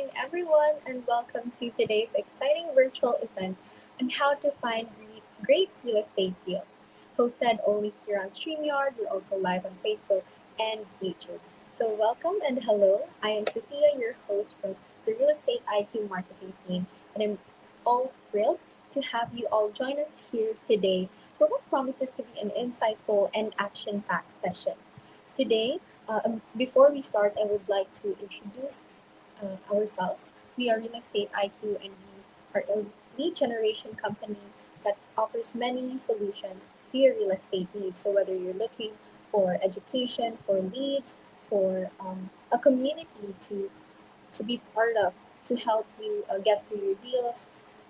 morning, everyone, and welcome to today's exciting virtual event on how to find great real estate deals. Hosted only here on StreamYard, we're also live on Facebook and YouTube. So, welcome and hello. I am Sophia, your host from the Real Estate IQ marketing team, and I'm all thrilled to have you all join us here today for what promises to be an insightful and action packed session. Today, before we start, I would like to introduce ourselves. We are Real Estate IQ, and we are a lead generation company that offers many solutions to your real estate needs. So whether you're looking for education, for leads, for a community to be part of, to help you get through your deals,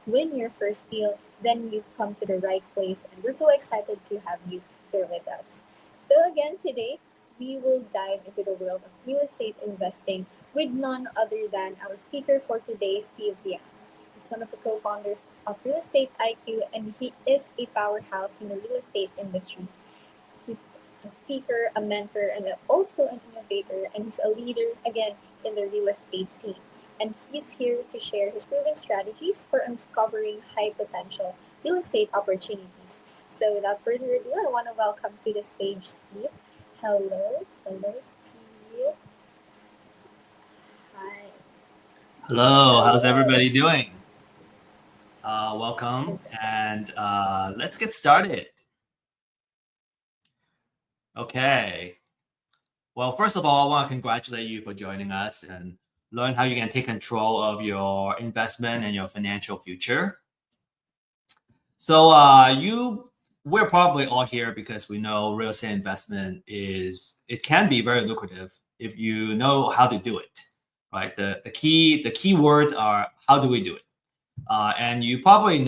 win your first deal, then you've come to the right place. And we're so excited to have you here with us. So, again, today we will dive into the world of real estate investing with none other than our speaker for today, Steve Liang. He's one of the co founders of Real Estate IQ, and he is a powerhouse in the real estate industry. He's a speaker, a mentor, and also an innovator, and he's a leader, again, in the real estate scene. And he's here to share his proven strategies for uncovering high potential real estate opportunities. So, without further ado, I want to welcome to the stage Steve. Hello, Steve. Hi. Hello, how's Hello. everybody doing? Welcome, and let's get started. Okay. Well, first of all, I want to congratulate you for joining us and learn how you can take control of your investment and your financial future. So, we're probably all here because we know real estate investment it can be very lucrative if you know how to do it, right? The key words are how do we do it? And you probably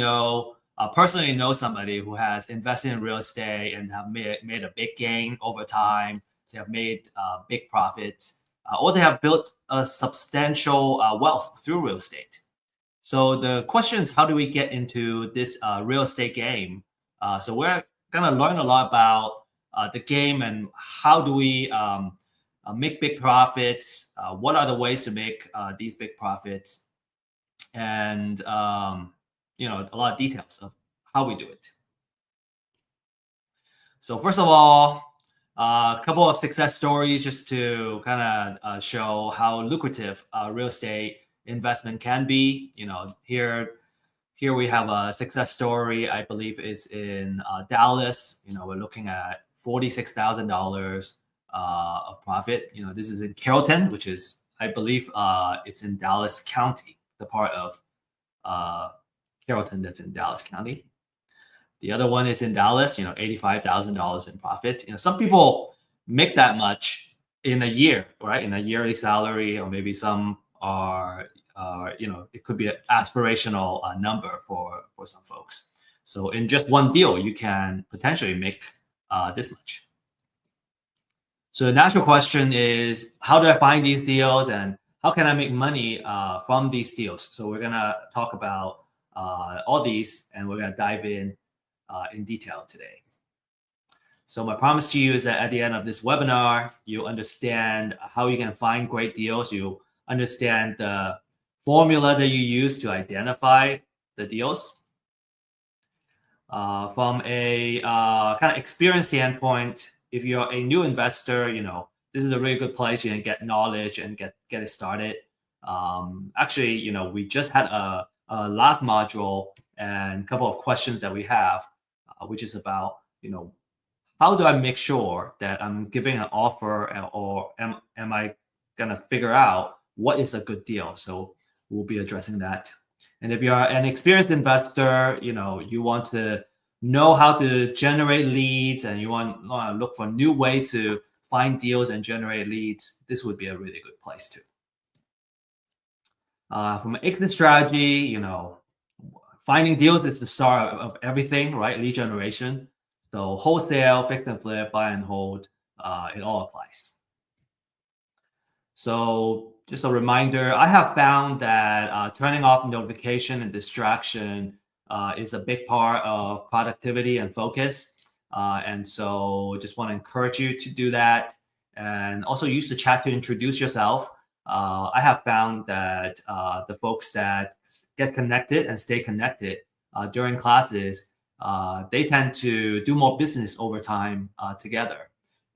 personally know somebody who has invested in real estate and have made a big gain over time. They have made big profits, or they have built a substantial wealth through real estate. So the question is, how do we get into this real estate game? So we're going to learn a lot about the game and how do we make big profits. What are the ways to make these big profits? And a lot of details of how we do it. So first of all, a couple of success stories just to kind of show how lucrative real estate investment can be. Here we have a success story. I believe it's in Dallas. We're looking at $46,000 of profit. This is in Carrollton, which is, I believe, it's in Dallas County, the part of Carrollton that's in Dallas County. The other one is in Dallas, $85,000 in profit. Some people make that much in a year, right? In a yearly salary, or maybe some are, it could be an aspirational number for some folks. So in just one deal, you can potentially make this much. So the natural question is, how do I find these deals and how can I make money from these deals? So we're going to talk about all these, and we're going to dive in detail today. So my promise to you is that at the end of this webinar, you'll understand how you can find great deals. You'll understand the formula that you use to identify the deals. From a kind of experience standpoint, if you're a new investor, this is a really good place. You can get knowledge and get it started. Actually, we just had a last module and a couple of questions that we have, which is about, how do I make sure that I'm giving an offer, or am I gonna figure out what is a good deal? So we'll be addressing that. And if you're an experienced investor, you want to know how to generate leads and you want to look for new ways to find deals and generate leads, this would be a really good place too. From an exit strategy, finding deals is the start of everything, right? Lead generation. So wholesale, fix and flip, buy and hold, it all applies. So just a reminder, I have found that turning off notification and distraction is a big part of productivity and focus. And so just want to encourage you to do that. And also use the chat to introduce yourself. I have found that the folks that get connected and stay connected during classes, they tend to do more business over time together.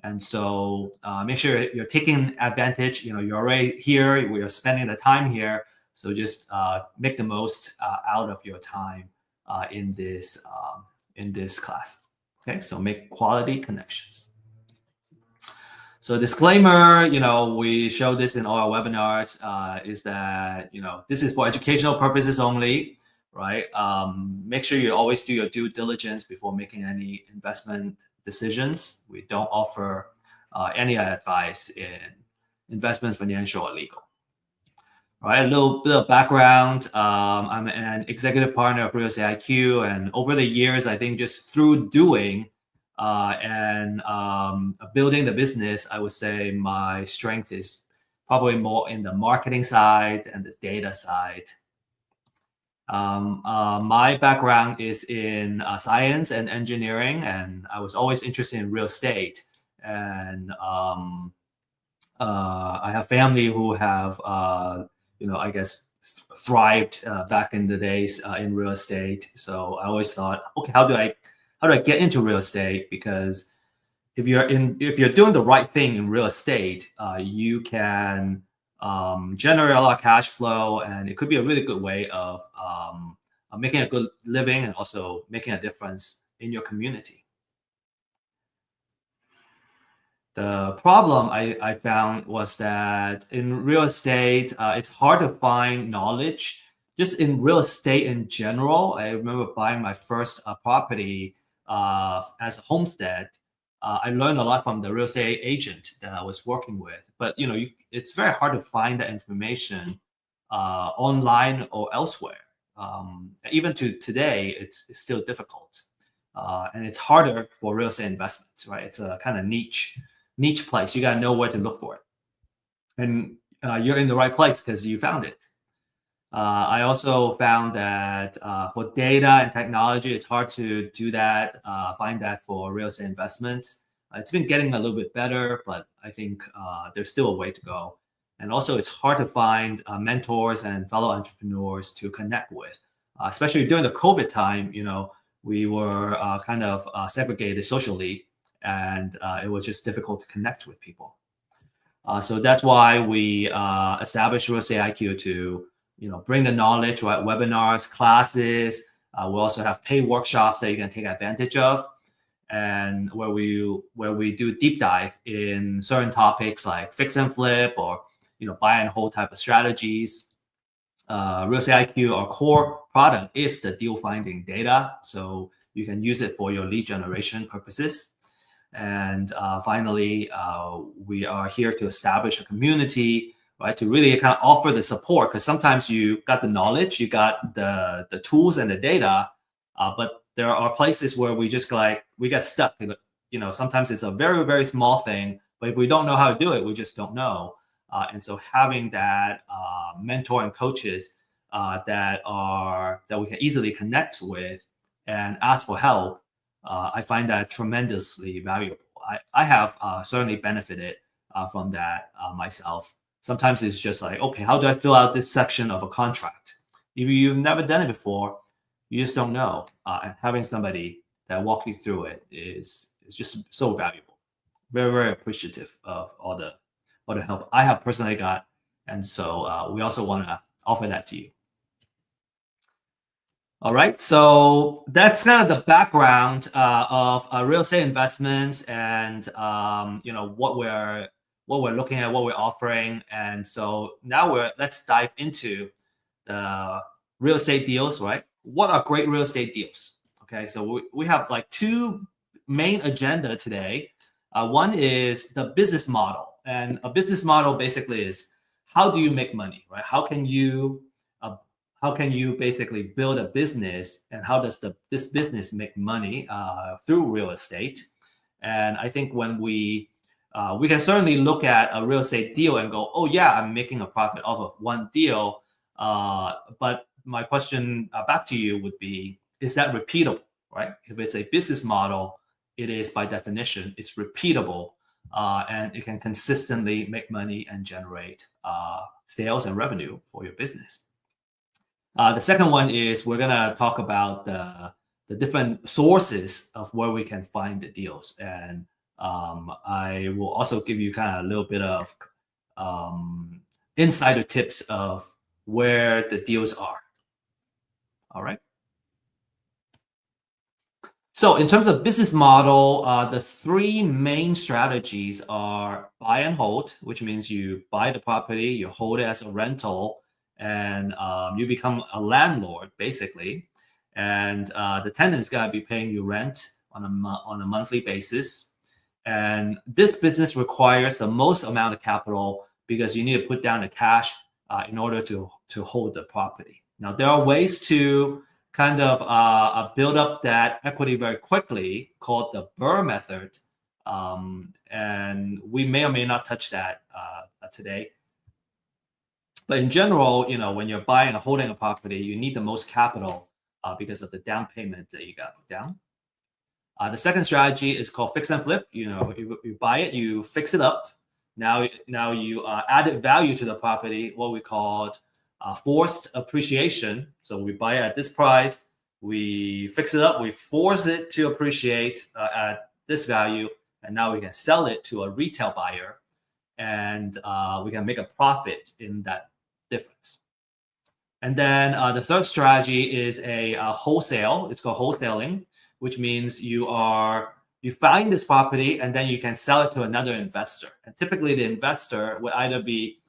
And so make sure you're taking advantage. You're already here. We're spending the time here. So just make the most out of your time in this class. Okay, so make quality connections. So disclaimer, we show this in all our webinars, is that, this is for educational purposes only, right? Make sure you always do your due diligence before making any investment decisions. We don't offer any advice in investment, financial, or legal. All right, a little bit of background. I'm an executive partner of Real Estate IQ, and over the years, I think just through doing and building the business, I would say my strength is probably more in the marketing side and the data side. My background is in science and engineering, and I was always interested in real estate. And I have family who have, I guess, thrived back in the days in real estate. So I always thought, okay, how do I get into real estate? Because if you're doing the right thing in real estate, you can generate a lot of cash flow, and it could be a really good way of making a good living and also making a difference in your community. The problem I found was that in real estate, it's hard to find knowledge. Just in real estate in general, I remember buying my first property as a homestead. I learned a lot from the real estate agent that I was working with. But it's very hard to find that information online or elsewhere. Even to today, it's still difficult, and it's harder for real estate investments. Right? It's a kind of niche place. You got to know where to look for it. And you're in the right place because you found it. I also found that for data and technology, it's hard to do that, find that for real estate investments. It's been getting a little bit better, but I think there's still a way to go. And also, it's hard to find mentors and fellow entrepreneurs to connect with, especially during the COVID time. We were kind of segregated socially, and it was just difficult to connect with people. So that's why we established Real Estate IQ to bring the knowledge, right? Webinars, classes. We also have paid workshops that you can take advantage of, and where we do deep dive in certain topics like fix and flip or buy and hold type of strategies. Real Estate IQ, our core product, is the deal finding data, so you can use it for your lead generation purposes. And finally, we are here to establish a community, right, to really kind of offer the support, because sometimes you got the knowledge, you got the tools and the data, but there are places where we just we get stuck. Sometimes it's a very, very small thing, but if we don't know how to do it, we just don't know. And so having that mentor and coaches that we can easily connect with and ask for help, I find that tremendously valuable. I have certainly benefited from that myself. Sometimes it's just like, okay, how do I fill out this section of a contract? If you've never done it before, you just don't know. And having somebody that walk you through it is just so valuable. Very, very appreciative of all the help I have personally got. And so we also want to offer that to you. All right, so that's kind of the background of real estate investments, and what we're looking at, what we're offering. And so now let's dive into the real estate deals, right? What are great real estate deals? Okay, so we have like two main agenda today. One is the business model, and a business model basically is how do you make money, right? How can you basically build a business, and how does this business make money through real estate? And I think when we can certainly look at a real estate deal and go, oh yeah, I'm making a profit off of one deal. But my question back to you would be, is that repeatable, right? If it's a business model, it is by definition, it's repeatable. and it can consistently make money and generate sales and revenue for your business. The second one is we're gonna talk about the different sources of where we can find the deals, and I will also give you kind of a little bit of insider tips of where the deals are. All right. So in terms of business model, the three main strategies are buy and hold, which means you buy the property, you hold it as a rental, and you become a landlord basically. And the tenant's gonna be paying you rent on a monthly basis. And this business requires the most amount of capital because you need to put down the cash in order to hold the property. Now there are ways to kind of build up that equity very quickly, called the Burr method. And we may or may not touch that today. But in general, when you're buying or holding a property, you need the most capital because of the down payment that you got to put down. The second strategy is called fix and flip. You buy it, you fix it up. Now you added value to the property, what we called forced appreciation. So we buy it at this price, we fix it up, we force it to appreciate at this value, and now we can sell it to a retail buyer, and we can make a profit in that difference. And then the third strategy is a wholesale. It's called wholesaling, which means you find this property and then you can sell it to another investor. And typically the investor would either be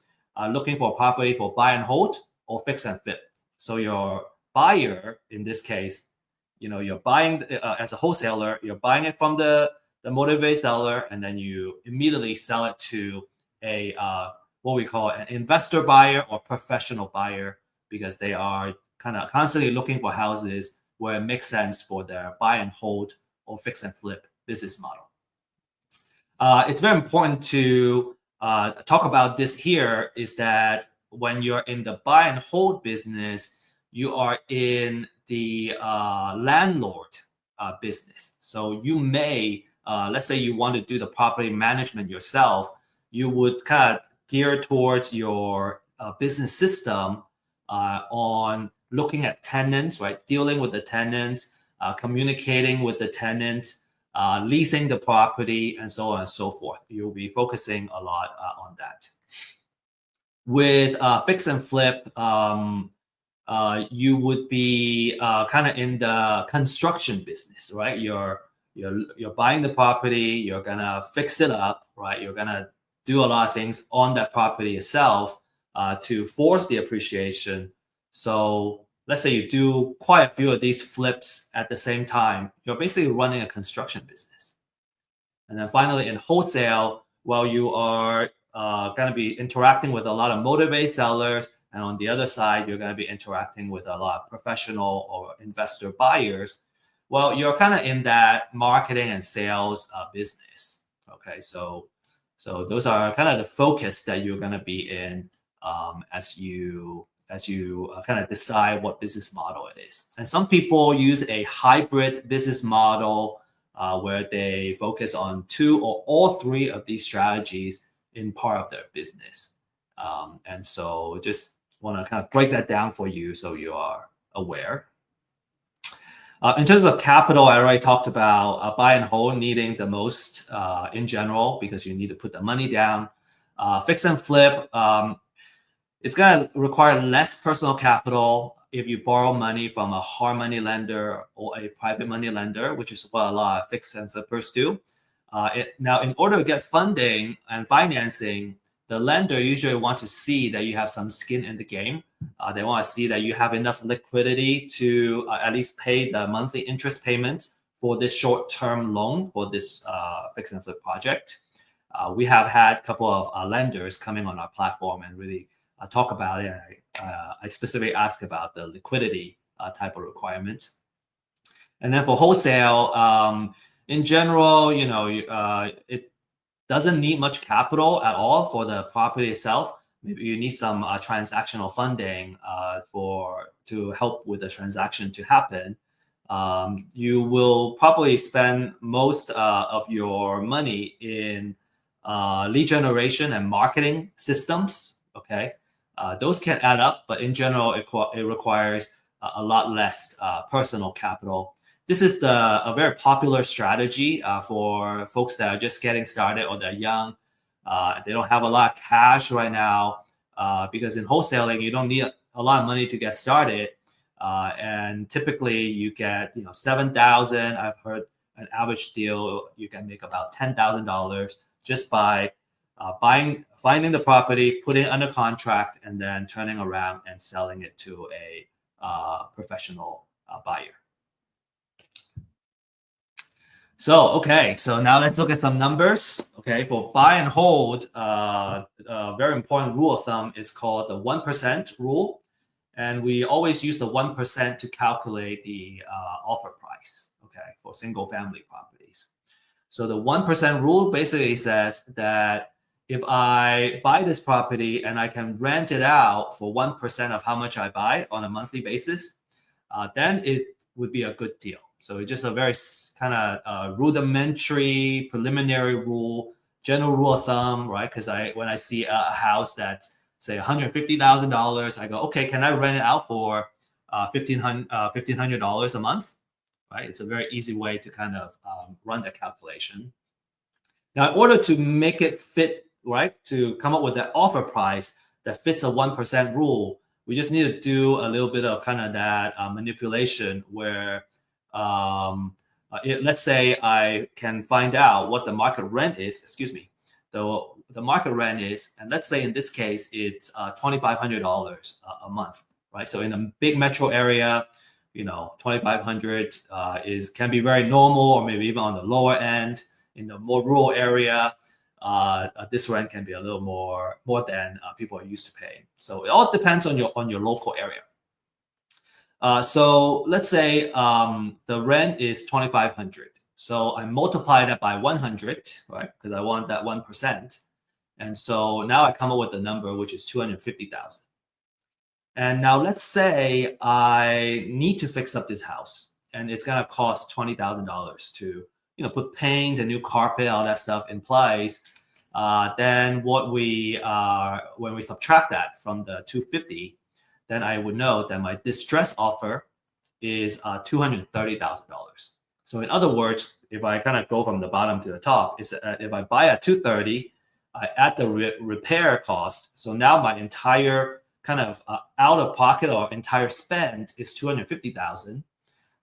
looking for a property for buy and hold or fix and flip. So your buyer, in this case, you're buying as a wholesaler, you're buying it from the motivated seller, and then you immediately sell it to a what we call an investor buyer or professional buyer, because they are kind of constantly looking for houses where it makes sense for their buy and hold or fix and flip business model. It's very important to talk about this here, is that when you're in the buy and hold business, you are in the landlord business. So you may, let's say you want to do the property management yourself, you would kind of gear towards your business system on looking at tenants, right? Dealing with the tenants, communicating with the tenant, leasing the property, and so on and so forth. You'll be focusing a lot on that. With fix and flip, you would be kind of in the construction business, right? You're buying the property, you're gonna fix it up, right? You're gonna do a lot of things on that property itself to force the appreciation. So let's say you do quite a few of these flips at the same time, you're basically running a construction business. And then finally, in wholesale, well, you are going to be interacting with a lot of motivated sellers. And on the other side, you're going to be interacting with a lot of professional or investor buyers. Well, you're kind of in that marketing and sales business. Okay, so those are kind of the focus that you're going to be in as you kind of decide what business model it is. And some people use a hybrid business model where they focus on two or all three of these strategies in part of their business. And so just want to kind of break that down for you so you are aware. In terms of capital, I already talked about buy and hold needing the most in general, because you need to put the money down. Fix and flip, it's going to require less personal capital if you borrow money from a hard money lender or a private money lender, which is what a lot of fix and flippers do. Now, in order to get funding and financing, the lender usually wants to see that you have some skin in the game. They want to see that you have enough liquidity to at least pay the monthly interest payments for this short-term loan for this fix and flip project. We have had a couple of lenders coming on our platform and really talk about it. I specifically ask about the liquidity type of requirements. And then for wholesale, in general, it doesn't need much capital at all for the property itself. Maybe you need some transactional funding to help with the transaction to happen. You will probably spend most of your money in lead generation and marketing systems. Okay, those can add up, but in general, it requires a lot less personal capital. This is a very popular strategy for folks that are just getting started or they're young. They don't have a lot of cash right now because in wholesaling, you don't need a lot of money to get started. And typically you get 7,000. I've heard an average deal you can make about $10,000 just by finding the property, putting it under contract, and then turning around and selling it to a professional buyer. So, okay, so now let's look at some numbers. Okay, for buy and hold, a very important rule of thumb is called the 1% rule. And we always use the 1% to calculate the offer price, okay, for single family properties. So the 1% rule basically says that if I buy this property and I can rent it out for 1% of how much I buy on a monthly basis, then it would be a good deal. So it's just a very kind of rudimentary, preliminary rule, general rule of thumb, right? Because when I see a house that's say $150,000, I go, okay, can I rent it out for $1,500 a month? Right? It's a very easy way to kind of run the calculation. Now, in order to make it fit, right, to come up with that offer price that fits a 1% rule, we just need to do a little bit of kind of that manipulation where let's say I can find out what the market rent is, the market rent is, and let's say in this case, it's $2,500 a month, right? So in a big metro area, $2,500 can be very normal, or maybe even on the lower end. In the more rural area, this rent can be a little more than people are used to paying. So it all depends on your local area. So let's say the rent is $2,500. So I multiply that by 100, right? Because I want that 1%. And so now I come up with a number which is 250,000. And now let's say I need to fix up this house, and it's gonna cost $20,000 to put paint, a new carpet, all that stuff in place. Then when we subtract that from the 250, then I would know that my distress offer is $230,000. So in other words, if I kind of go from the bottom to the top, is if I buy at 230, I add the repair cost. So now my entire kind of out of pocket or entire spend is 250,000.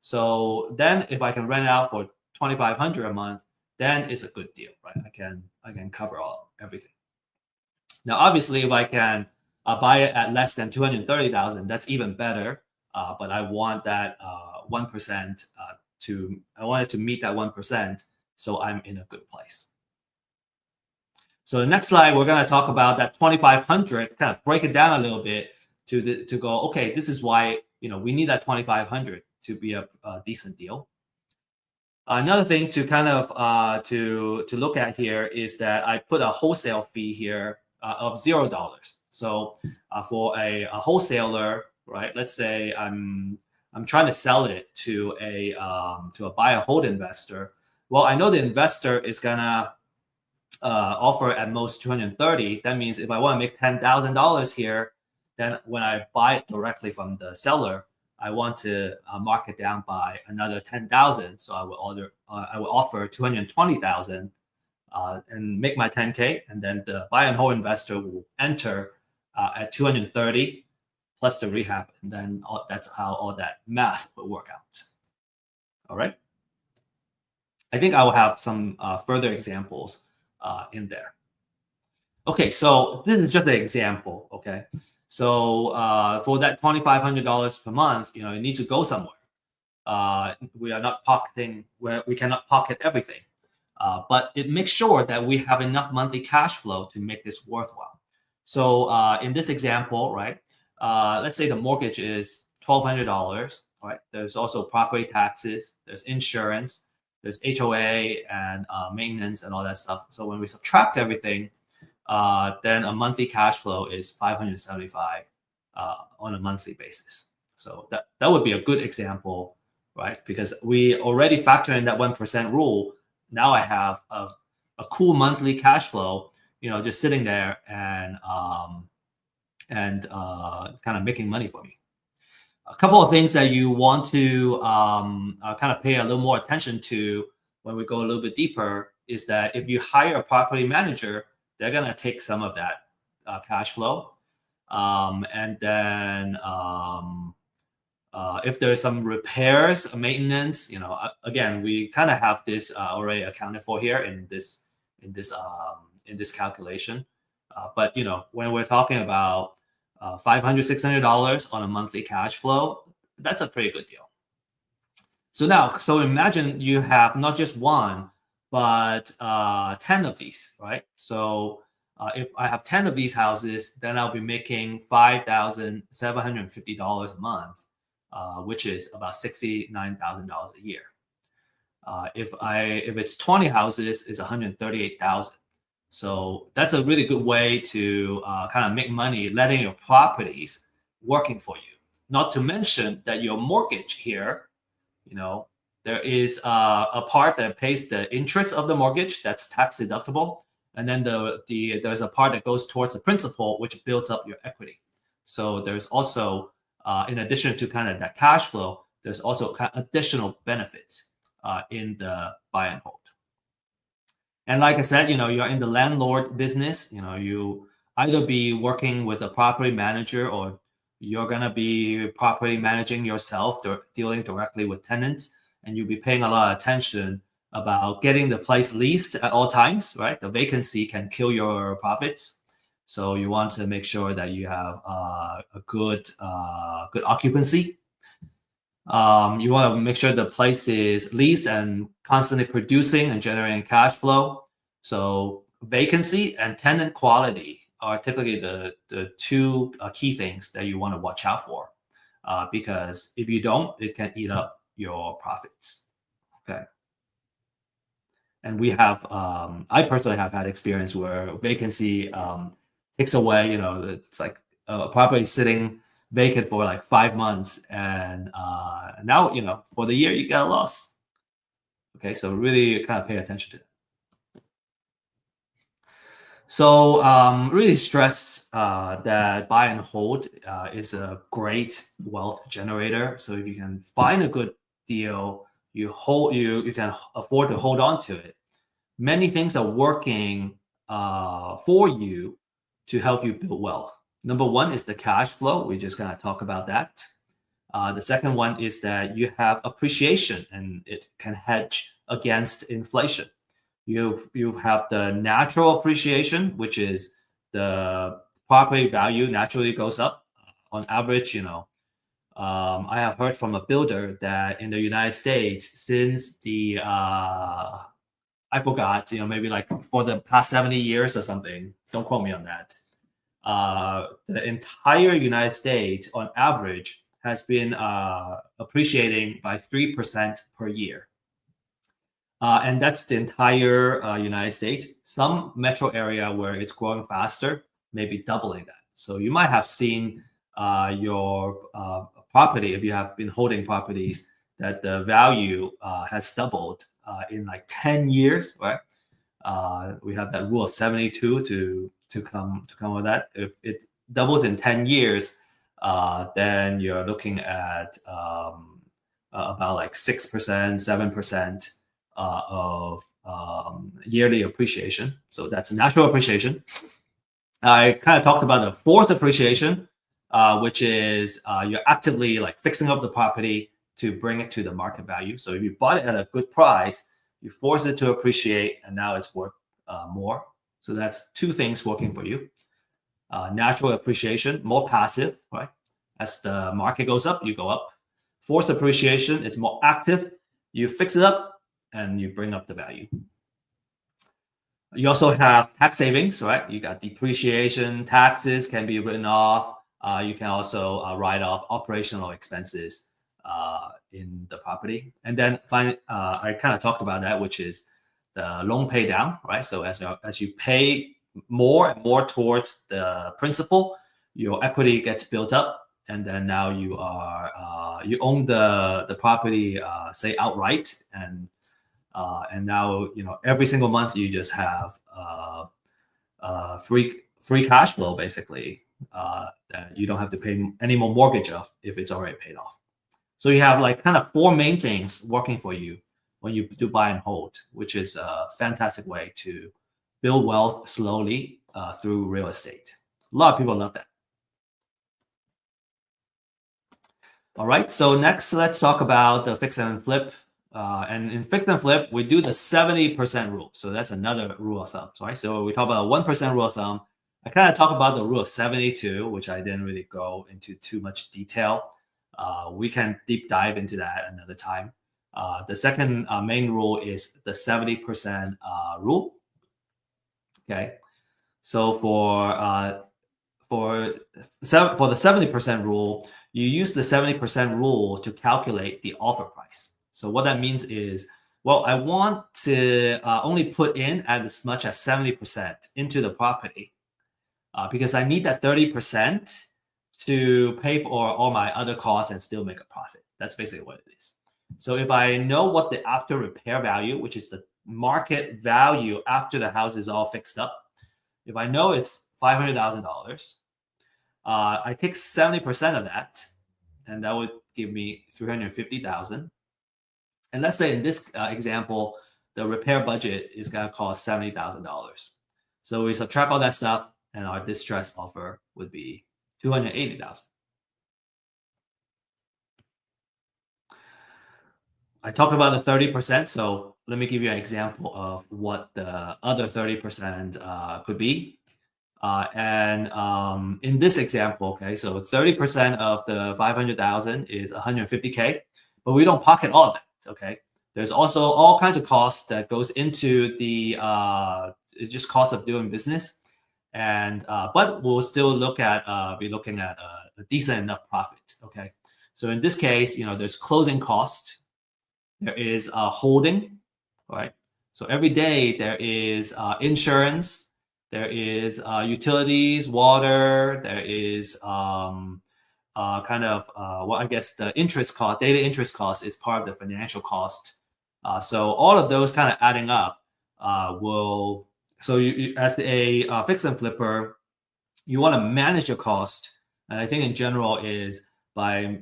So then if I can rent out for 2,500 a month, then it's a good deal, right? I can cover everything. Now, obviously, if I can buy it at less than 230,000, that's even better. But I want that 1% I want it to meet that 1%, so I'm in a good place. So the next slide, we're going to talk about that 2,500, kind of break it down a little bit to go, okay, this is why we need that 2,500 to be a decent deal. Another thing to kind of to look at here is that I put a wholesale fee here of $0. So for a wholesaler, right? Let's say I'm trying to sell it to a buy and hold investor. Well, I know the investor is gonna offer at most 230. That means if I want to make $10,000 here, then when I buy it directly from the seller, I want to mark it down by another 10,000. So I will offer 220,000 and make my 10K, and then the buy and hold investor will enter at 230 plus the rehab, and then that's how all that math will work out. All right. I think I will have some further examples in there. Okay, so this is just an example. Okay, so for that $2,500 per month, it needs to go somewhere. We are not pocketing where we cannot pocket everything, but it makes sure that we have enough monthly cash flow to make this worthwhile. So in this example, right, let's say the mortgage is $1,200. Right, there's also property taxes, there's insurance, there's HOA and maintenance and all that stuff. So when we subtract everything, then a monthly cash flow is $575 on a monthly basis. So that would be a good example, right? Because we already factor in that 1% rule. Now I have a cool monthly cash flow, just sitting there and kind of making money for me. A couple of things that you want to kind of pay a little more attention to when we go a little bit deeper is that if you hire a property manager, they're going to take some of that cash flow. And then if there's some repairs, maintenance, again, we kind of have this already accounted for here in this calculation. But when we're talking about $500, $600 on a monthly cash flow, that's a pretty good deal. So imagine you have not just one, but 10 of these, right? So if I have 10 of these houses, then I'll be making $5,750 a month, which is about $69,000 a year. If it's 20 houses, it's 138,000. So that's a really good way to kind of make money, letting your properties working for you. Not to mention that your mortgage here, there is a part that pays the interest of the mortgage that's tax deductible, and then there's a part that goes towards the principal, which builds up your equity. So there's also, in addition to kind of that cash flow, there's also kind of additional benefits in the buy and hold. And like I said, you're in the landlord business. You either be working with a property manager or you're going to be property managing yourself, dealing directly with tenants, and you'll be paying a lot of attention about getting the place leased at all times, right? The vacancy can kill your profits. So you want to make sure that you have a good occupancy. You want to make sure the place is leased and constantly producing and generating cash flow. So vacancy and tenant quality are typically the two key things that you want to watch out for, because if you don't, it can eat up your profits. Okay. And we have, I personally have had experience where vacancy takes away, it's like a property sitting vacant for like 5 months, and now for the year you get a loss. Okay, so really kind of pay attention to it. So really stress that buy and hold is a great wealth generator. So if you can find a good deal, you can afford to hold on to it. Many things are working for you to help you build wealth. Number one is the cash flow. We just kind of talk about that. The second one is that you have appreciation, and it can hedge against inflation. You have the natural appreciation, which is the property value naturally goes up. On average, I have heard from a builder that in the United States, since the I forgot, maybe like for the past 70 years or something, don't quote me on that. The entire United States, on average, has been appreciating by 3% per year. And that's the entire United States. Some metro area where it's growing faster, maybe doubling that. So you might have seen your property, if you have been holding properties, that the value has doubled in like 10 years, right? We have that rule of 72 to come with that. If it doubles in 10 years, then you're looking at about like 6%, 7% of yearly appreciation. So that's natural appreciation. I kind of talked about the forced appreciation, which is you're actively like fixing up the property to bring it to the market value. So if you bought it at a good price, you force it to appreciate, and now it's worth more. So that's two things working for you. Natural appreciation, more passive, right? As the market goes up, you go up. Forced appreciation is more active. You fix it up and you bring up the value. You also have tax savings, right? You got depreciation, taxes can be written off. You can also write off operational expenses in the property. And then finally, I kind of talked about that, which is the loan pay down, right? So as you pay more and more towards the principal, your equity gets built up, and then now you own the property, say outright, and And now, every single month you just have free cash flow, basically, that you don't have to pay any more mortgage of if it's already paid off. So you have like kind of four main things working for you when you do buy and hold, which is a fantastic way to build wealth slowly through real estate. A lot of people love that. All right, so next let's talk about the fix and flip. And in fix and flip, we do the 70% rule. So that's another rule of thumb, right? So we talk about a 1% rule of thumb. I kind of talk about the rule of 72, which I didn't really go into too much detail. We can deep dive into that another time. The second main rule is the 70% rule. Okay, so for the 70% rule, you use the 70% rule to calculate the offer price. So what that means is, well, I want to only put in as much as 70% into the property because I need that 30% to pay for all my other costs and still make a profit. That's basically what it is. So if I know what the after repair value, which is the market value after the house is all fixed up, if I know it's $500,000, I take 70% of that, and that would give me $350,000. And let's say in this example, the repair budget is going to cost $70,000. So we subtract all that stuff, and our distress offer would be $280,000. I talked about the 30%, so let me give you an example of what the other 30% could be. In this example, okay, so 30% of the 500,000 is 150K, but we don't pocket all of that, okay? There's also all kinds of costs that goes into the just cost of doing business, and but we'll still be looking at a decent enough profit, okay? So in this case, there's closing cost, there is holding, right? So every day there is insurance. There is utilities, water. There is I guess the interest cost, daily interest cost is part of the financial cost. So all of those kind of adding up will. So you as a fix and flipper, you want to manage your cost, and I think in general is by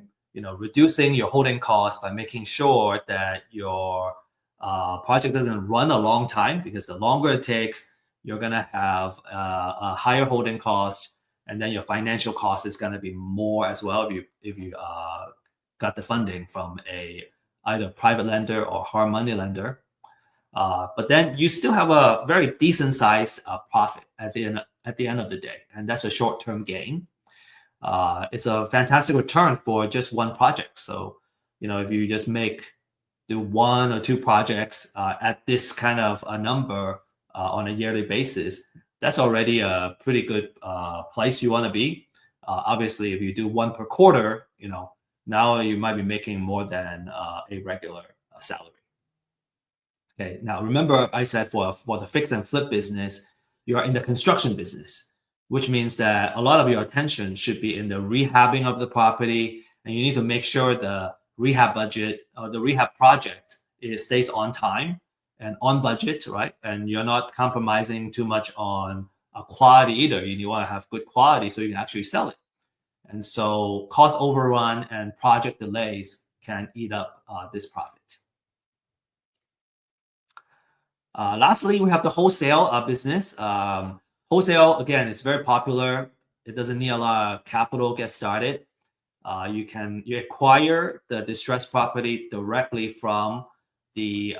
reducing your holding costs by making sure that your project doesn't run a long time, because the longer it takes, you're going to have a higher holding cost, and then your financial cost is going to be more as well if you got the funding from either private lender or hard money lender. But then you still have a very decent sized profit at the end of the day, and that's a short-term gain. It's a fantastic return for just one project. So if you just do one or two projects at this kind of a number on a yearly basis, that's already a pretty good place you want to be. Obviously, if you do one per quarter, now you might be making more than a regular salary. Okay, now remember I said for the fix and flip business, you are in the construction business, which means that a lot of your attention should be in the rehabbing of the property, and you need to make sure the rehab budget or the rehab project stays on time and on budget, right? And you're not compromising too much on quality either. You want to have good quality so you can actually sell it. And so cost overrun and project delays can eat up this profit. Lastly, we have the wholesale business. Wholesale, again, is very popular. It doesn't need a lot of capital to get started. You acquire the distressed property directly from the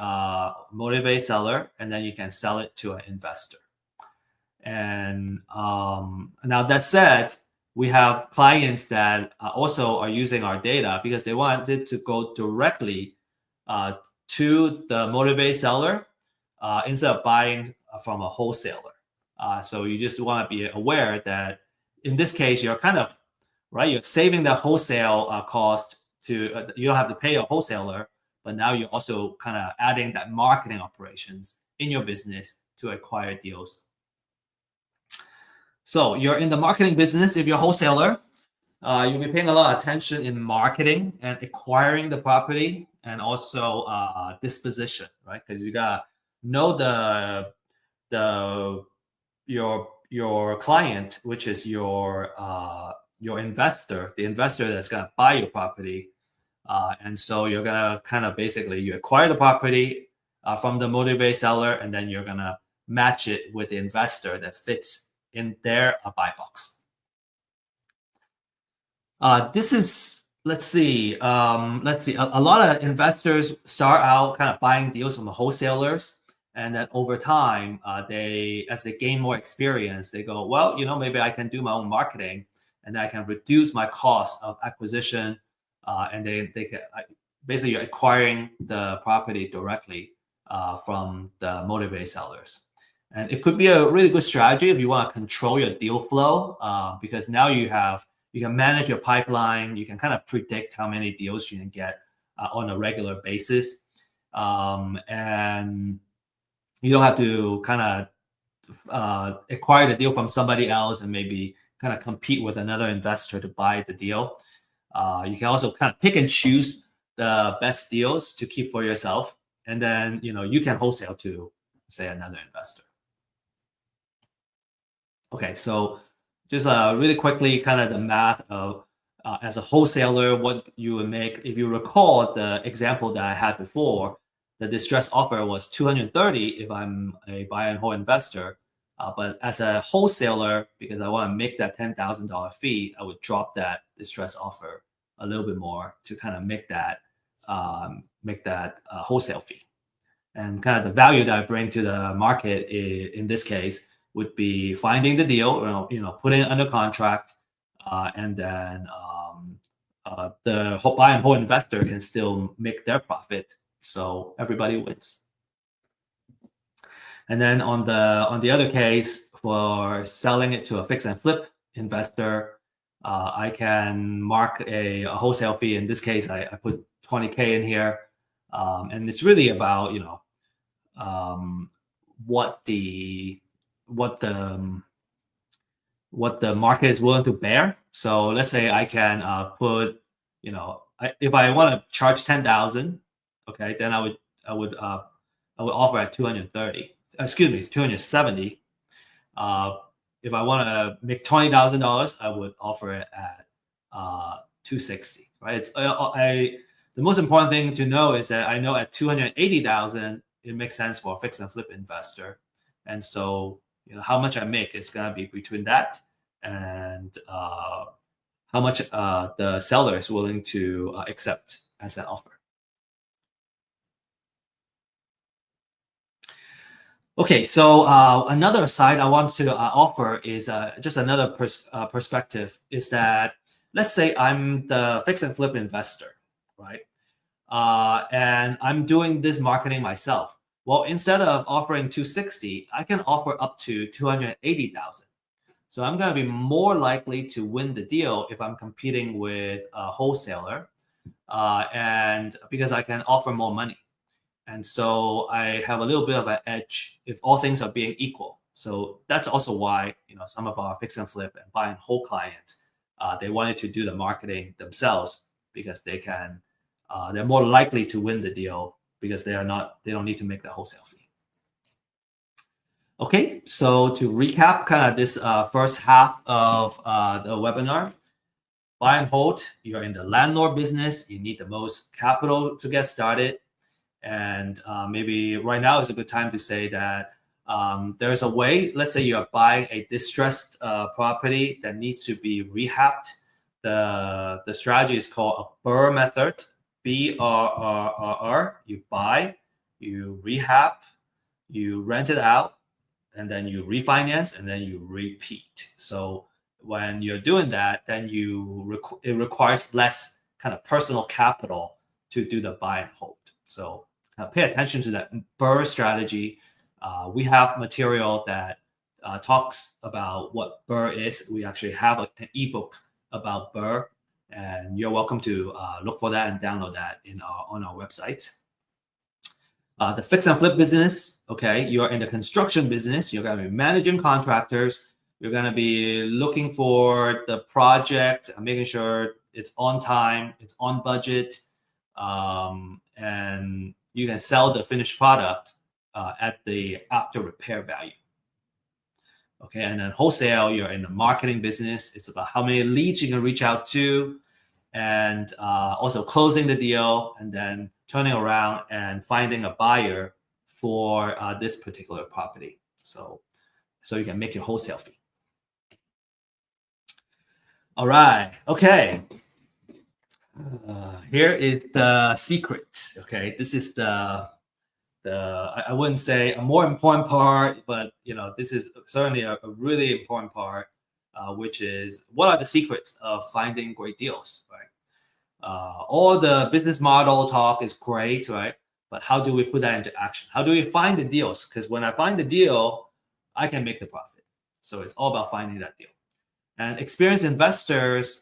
motivated seller, and then you can sell it to an investor. And now that said, we have clients that also are using our data because they wanted to go directly to the motivated seller instead of buying from a wholesaler. So you just want to be aware that in this case, you're kind of you're saving the wholesale cost to you don't have to pay a wholesaler, but now you're also kind of adding that marketing operations in your business to acquire deals. So you're in the marketing business. If you're a wholesaler, you'll be paying a lot of attention in marketing and acquiring the property. and also disposition, right? Because you gotta know the your client, which is your investor, the investor that's gonna buy your property. And so you're gonna kind of basically you acquire the property from the motivated seller, and then you're gonna match it with the investor that fits in their buy box. This is let's see. A lot of investors start out kind of buying deals from the wholesalers, and then over time, as they gain more experience, they go, well, maybe I can do my own marketing, and I can reduce my cost of acquisition, and they can basically you're acquiring the property directly from the motivated sellers. And it could be a really good strategy if you want to control your deal flow, because now you can manage your pipeline. You can kind of predict how many deals you can get on a regular basis. And you don't have to kind of acquire the deal from somebody else and maybe kind of compete with another investor to buy the deal. You can also kind of pick and choose the best deals to keep for yourself. And then, you can wholesale to, say, another investor. Okay, so just really quickly, kind of the math of as a wholesaler, what you would make. If you recall the example that I had before, the distress offer was 230 if I'm a buy and hold investor. But as a wholesaler, because I want to make that $10,000 fee, I would drop that distress offer a little bit more to kind of make that wholesale fee. And kind of the value that I bring to the market in this case would be finding the deal, putting it under contract, and then the buy and hold investor can still make their profit, so everybody wins. And then on the other case, for selling it to a fix and flip investor, I can mark a wholesale fee. In this case, I put $20K in here, and it's really about what the market is willing to bear. So let's say I can put, if I want to charge 10,000, okay, then I would offer at 230. Excuse me, 270. If I want to make $20,000, I would offer it at 260. Right? It's the most important thing to know is that I know at 280,000 it makes sense for a fix and flip investor, and so how much I make is gonna be between that and how much the seller is willing to accept as an offer. Okay, so another side I want to offer is just another perspective is that let's say I'm the fix and flip investor, right? And I'm doing this marketing myself. Well, instead of offering 260, I can offer up to 280,000. So I'm going to be more likely to win the deal if I'm competing with a wholesaler, and because I can offer more money. And so I have a little bit of an edge if all things are being equal. So that's also why some of our fix and flip and buy and hold clients, they wanted to do the marketing themselves because they're more likely to win the deal because they don't need to make the wholesale fee. Okay, so to recap kind of this first half of the webinar, buy and hold, you're in the landlord business, you need the most capital to get started. And maybe right now is a good time to say that there's a way, let's say you're buying a distressed property that needs to be rehabbed. The strategy is called a BRRRR method, BRRRR. You buy, you rehab, you rent it out, and then you refinance, and then you repeat. So when you're doing that, then it requires less kind of personal capital to do the buy and hold. So pay attention to that BRRRR strategy. We have material that talks about what BRRRR is. We actually have an ebook about BRRRR, and you're welcome to look for that and download that on our website. The fix and flip business, okay, you're in the construction business. You're going to be managing contractors. You're going to be looking for the project, making sure it's on time, it's on budget, and you can sell the finished product at the after repair value. Okay, and then wholesale, you're in the marketing business. It's about how many leads you can reach out to, and also closing the deal, and then turning around and finding a buyer for this particular property. So you can make your wholesale fee. All right. Okay. Here is the secret. Okay, this is the I wouldn't say a more important part, but this is certainly a really important part, which is what are the secrets of finding great deals, right? All the business model talk is great, right? But how do we put that into action? How do we find the deals? Because when I find the deal, I can make the profit. So it's all about finding that deal. And experienced investors,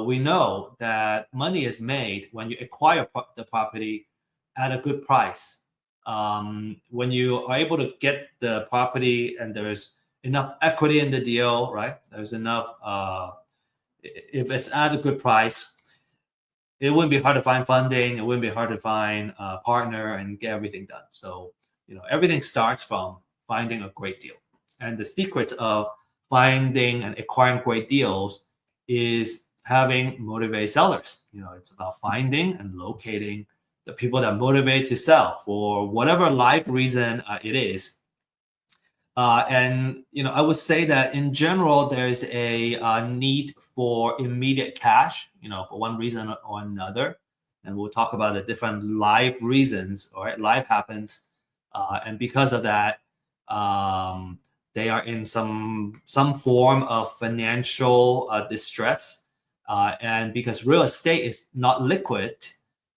we know that money is made when you acquire the property at a good price. When you are able to get the property and there's enough equity in the deal, right? There's enough, if it's at a good price, it wouldn't be hard to find funding. It wouldn't be hard to find a partner and get everything done. So, everything starts from finding a great deal. And the secret of finding and acquiring great deals is having motivated sellers. It's about finding and locating the people that motivate to sell for whatever life reason it is. And I would say that in general, there's a need for immediate cash, for one reason or another. And we'll talk about the different life reasons. All right, life happens, and because of that, they are in some form of financial distress. And because real estate is not liquid,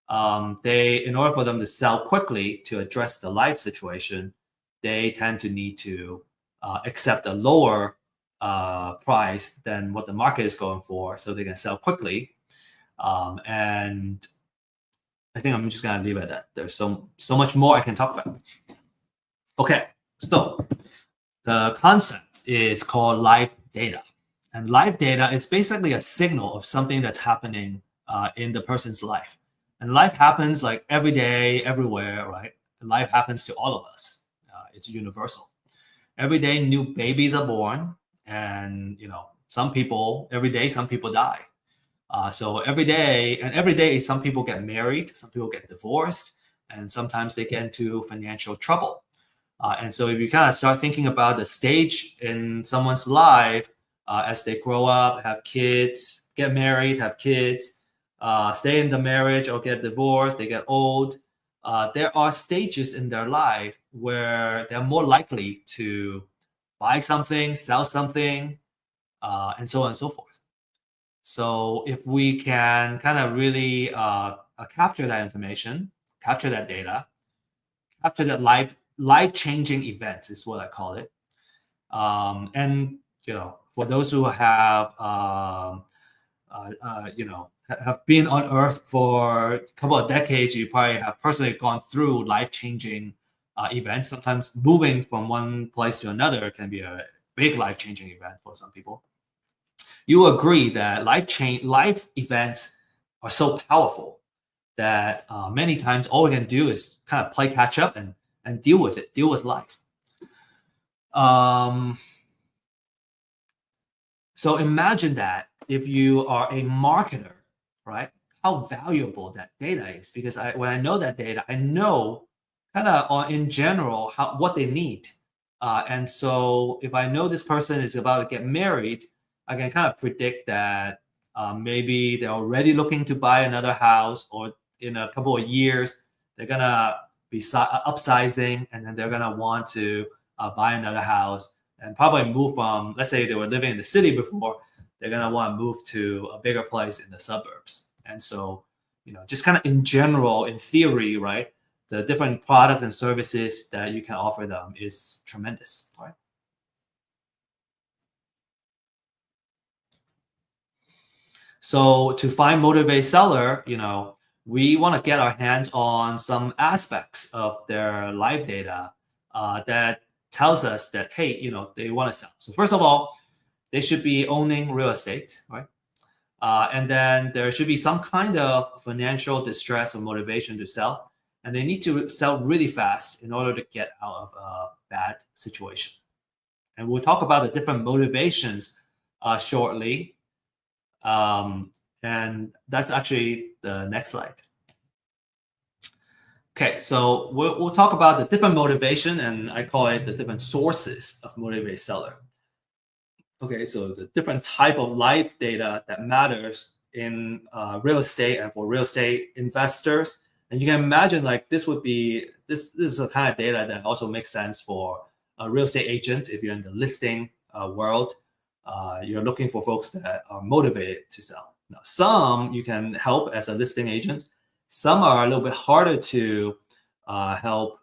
in order for them to sell quickly to address the life situation, they tend to need to accept a lower price than what the market is going for, so they can sell quickly. And I think I'm just gonna leave it at that. There's so much more I can talk about. Okay, so the concept is called live data, and live data is basically a signal of something that's happening in the person's life. And life happens like every day, everywhere, right? Life happens to all of us. It's universal. Every day, new babies are born, and some people die. So every day, some people get married, some people get divorced, and sometimes they get into financial trouble. And so if you kind of start thinking about the stage in someone's life as they grow up, have kids, get married, have kids, stay in the marriage or get divorced, they get old. There are stages in their life where they're more likely to buy something, sell something, and so on and so forth. So if we can kind of really capture that information, capture that data, capture that life-changing events is what I call it. And for those who have have been on Earth for a couple of decades, you probably have personally gone through life-changing events. Sometimes moving from one place to another can be a big life-changing event for some people. You agree that life events are so powerful that many times all we can do is kind of play catch up and deal with it, deal with life. So imagine that if you are a marketer, right? How valuable that data is, because when I know that data, I know kind of in general what they need. And so if I know this person is about to get married, I can kind of predict that maybe they're already looking to buy another house, or in a couple of years, they're going to be upsizing, and then they're going to want to buy another house and probably move from, let's say they were living in the city before, they're going to want to move to a bigger place in the suburbs. And so, just kind of in general, in theory, right, the different products and services that you can offer them is tremendous, right? So to find motivated seller, we want to get our hands on some aspects of their live data that tells us that, hey, they want to sell. So first of all, they should be owning real estate, right? And then there should be some kind of financial distress or motivation to sell. and they need to sell really fast in order to get out of a bad situation. And we'll talk about the different motivations shortly. And that's actually the next slide. Okay, so we'll talk about the different motivation, and I call it the different sources of motivated seller. Okay, so the different type of live data that matters in real estate and for real estate investors. And you can imagine like this is the kind of data that also makes sense for a real estate agent. If you're in the listing world, you're looking for folks that are motivated to sell. Now, some you can help as a listing agent. Some are a little bit harder to help.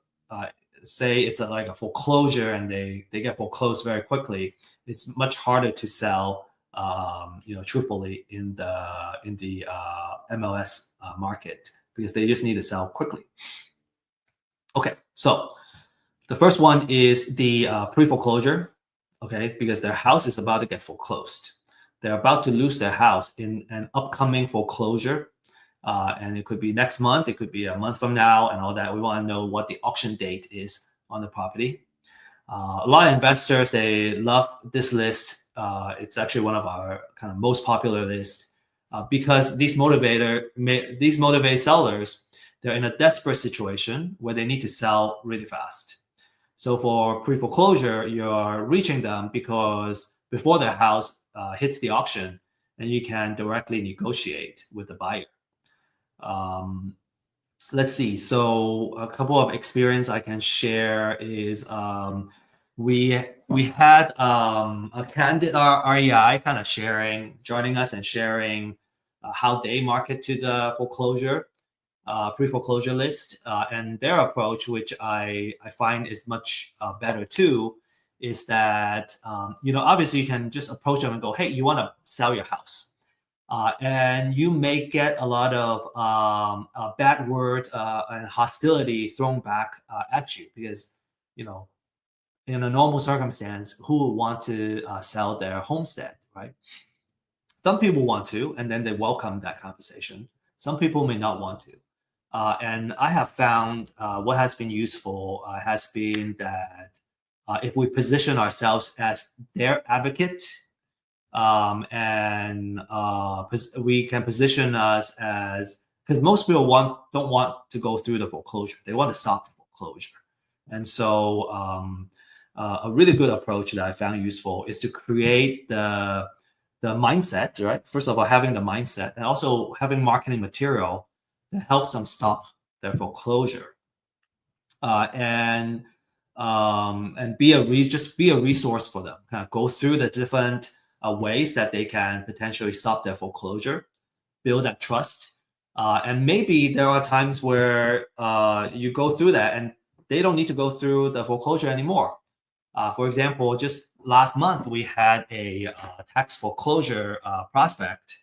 Say it's like a foreclosure and they get foreclosed very quickly. It's much harder to sell, truthfully in the MLS market because they just need to sell quickly. Okay, so the first one is the pre-foreclosure. Okay, because their house is about to get foreclosed. They're about to lose their house in an upcoming foreclosure. And it could be next month, it could be a month from now, and all that. We want to know what the auction date is on the property. A lot of investors, they love this list. It's actually one of our kind of most popular lists because these motivated sellers, they're in a desperate situation where they need to sell really fast. So for pre-foreclosure, you're reaching them because before their house hits the auction, and you can directly negotiate with the buyer. Let's see. So a couple of experience I can share is we had a candid REI kind of joining us and sharing how they market to the foreclosure pre-foreclosure list, and their approach, which I find is much better too, is that obviously you can just approach them and go, hey, you want to sell your house. And you may get a lot of bad words and hostility thrown back at you because, in a normal circumstance, who would want to sell their homestead, right? Some people want to, and then they welcome that conversation. Some people may not want to. And I have found what has been useful has been that if we position ourselves as their advocate, we can position us as, because most people don't want to go through the foreclosure. They want to stop the foreclosure. And so a really good approach that I found useful is to create the mindset, right? First of all, having the mindset and also having marketing material that helps them stop their foreclosure. And be a resource for them. Kind of go through the different ways that they can potentially stop their foreclosure, build that trust. And maybe there are times where you go through that and they don't need to go through the foreclosure anymore. For example, just last month, we had a tax foreclosure prospect,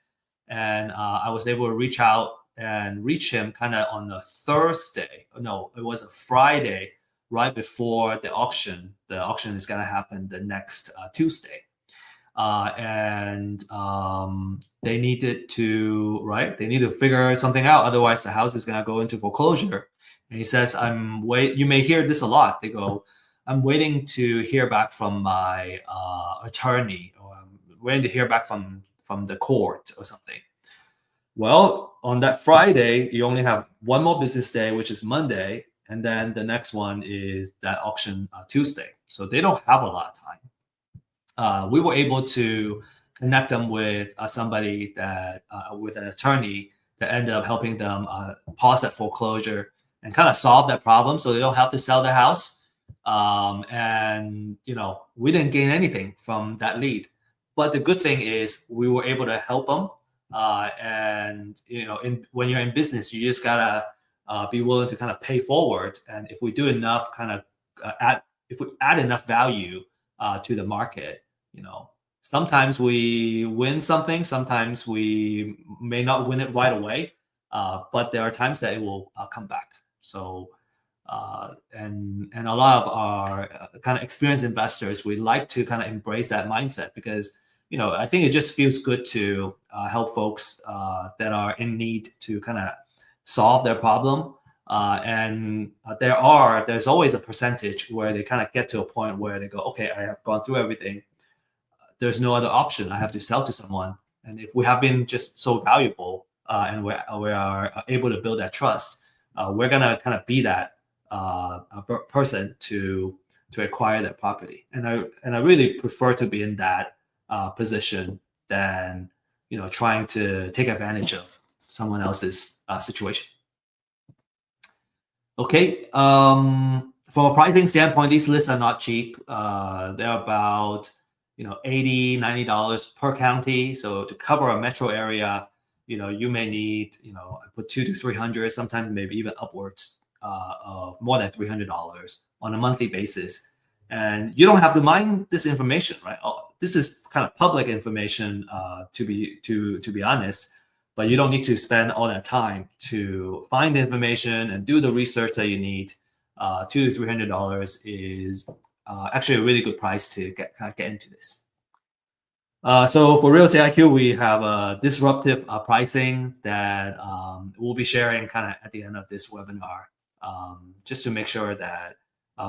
and I was able to reach out and reach him kind of on a Thursday. No, it was a Friday right before the auction. The auction is going to happen the next Tuesday. And they needed to figure something out. Otherwise, the house is going to go into foreclosure. And he says, you may hear this a lot. They go, I'm waiting to hear back from my attorney, or I'm waiting to hear back from the court or something. Well, on that Friday, you only have one more business day, which is Monday. And then the next one is that auction Tuesday. So they don't have a lot of time. We were able to connect them with somebody that, with an attorney that ended up helping them pause that foreclosure and kind of solve that problem so they don't have to sell the house. And we didn't gain anything from that lead. But the good thing is we were able to help them. And when you're in business, you just gotta be willing to kind of pay forward. And if we do enough, if we add enough value to the market, sometimes we win something, sometimes we may not win it right away, but there are times that it will come back. So, and a lot of our kind of experienced investors, we like to kind of embrace that mindset because, I think it just feels good to help folks that are in need to kind of solve their problem. And there's always a percentage where they kind of get to a point where they go, okay, I have gone through everything. There's no other option. I have to sell to someone. And if we have been just so valuable and we are able to build that trust, we're gonna kind of be that person to acquire that property. And I really prefer to be in that position than trying to take advantage of someone else's situation. Okay. From a pricing standpoint, these lists are not cheap. They're about $80, $90 per county. So to cover a metro area, you may need put $200 to $300, sometimes maybe even upwards of more than $300 on a monthly basis. And you don't have to mine this information, right? This is kind of public information, to be honest. But you don't need to spend all that time to find the information and do the research that you need. $200 to $300 is actually a really good price to get into this. So for Real Estate IQ, we have a disruptive pricing that we'll be sharing kind of at the end of this webinar, just to make sure that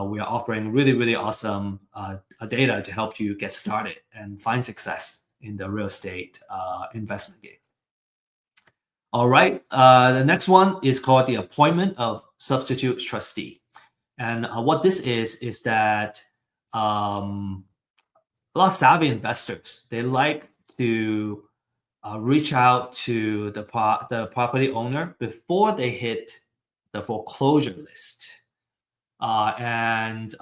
we are offering really, really awesome data to help you get started and find success in the real estate investment game. All right, the next one is called the appointment of substitute trustee. And what this is that a lot of savvy investors, they like to reach out to the property owner before they hit the foreclosure list. And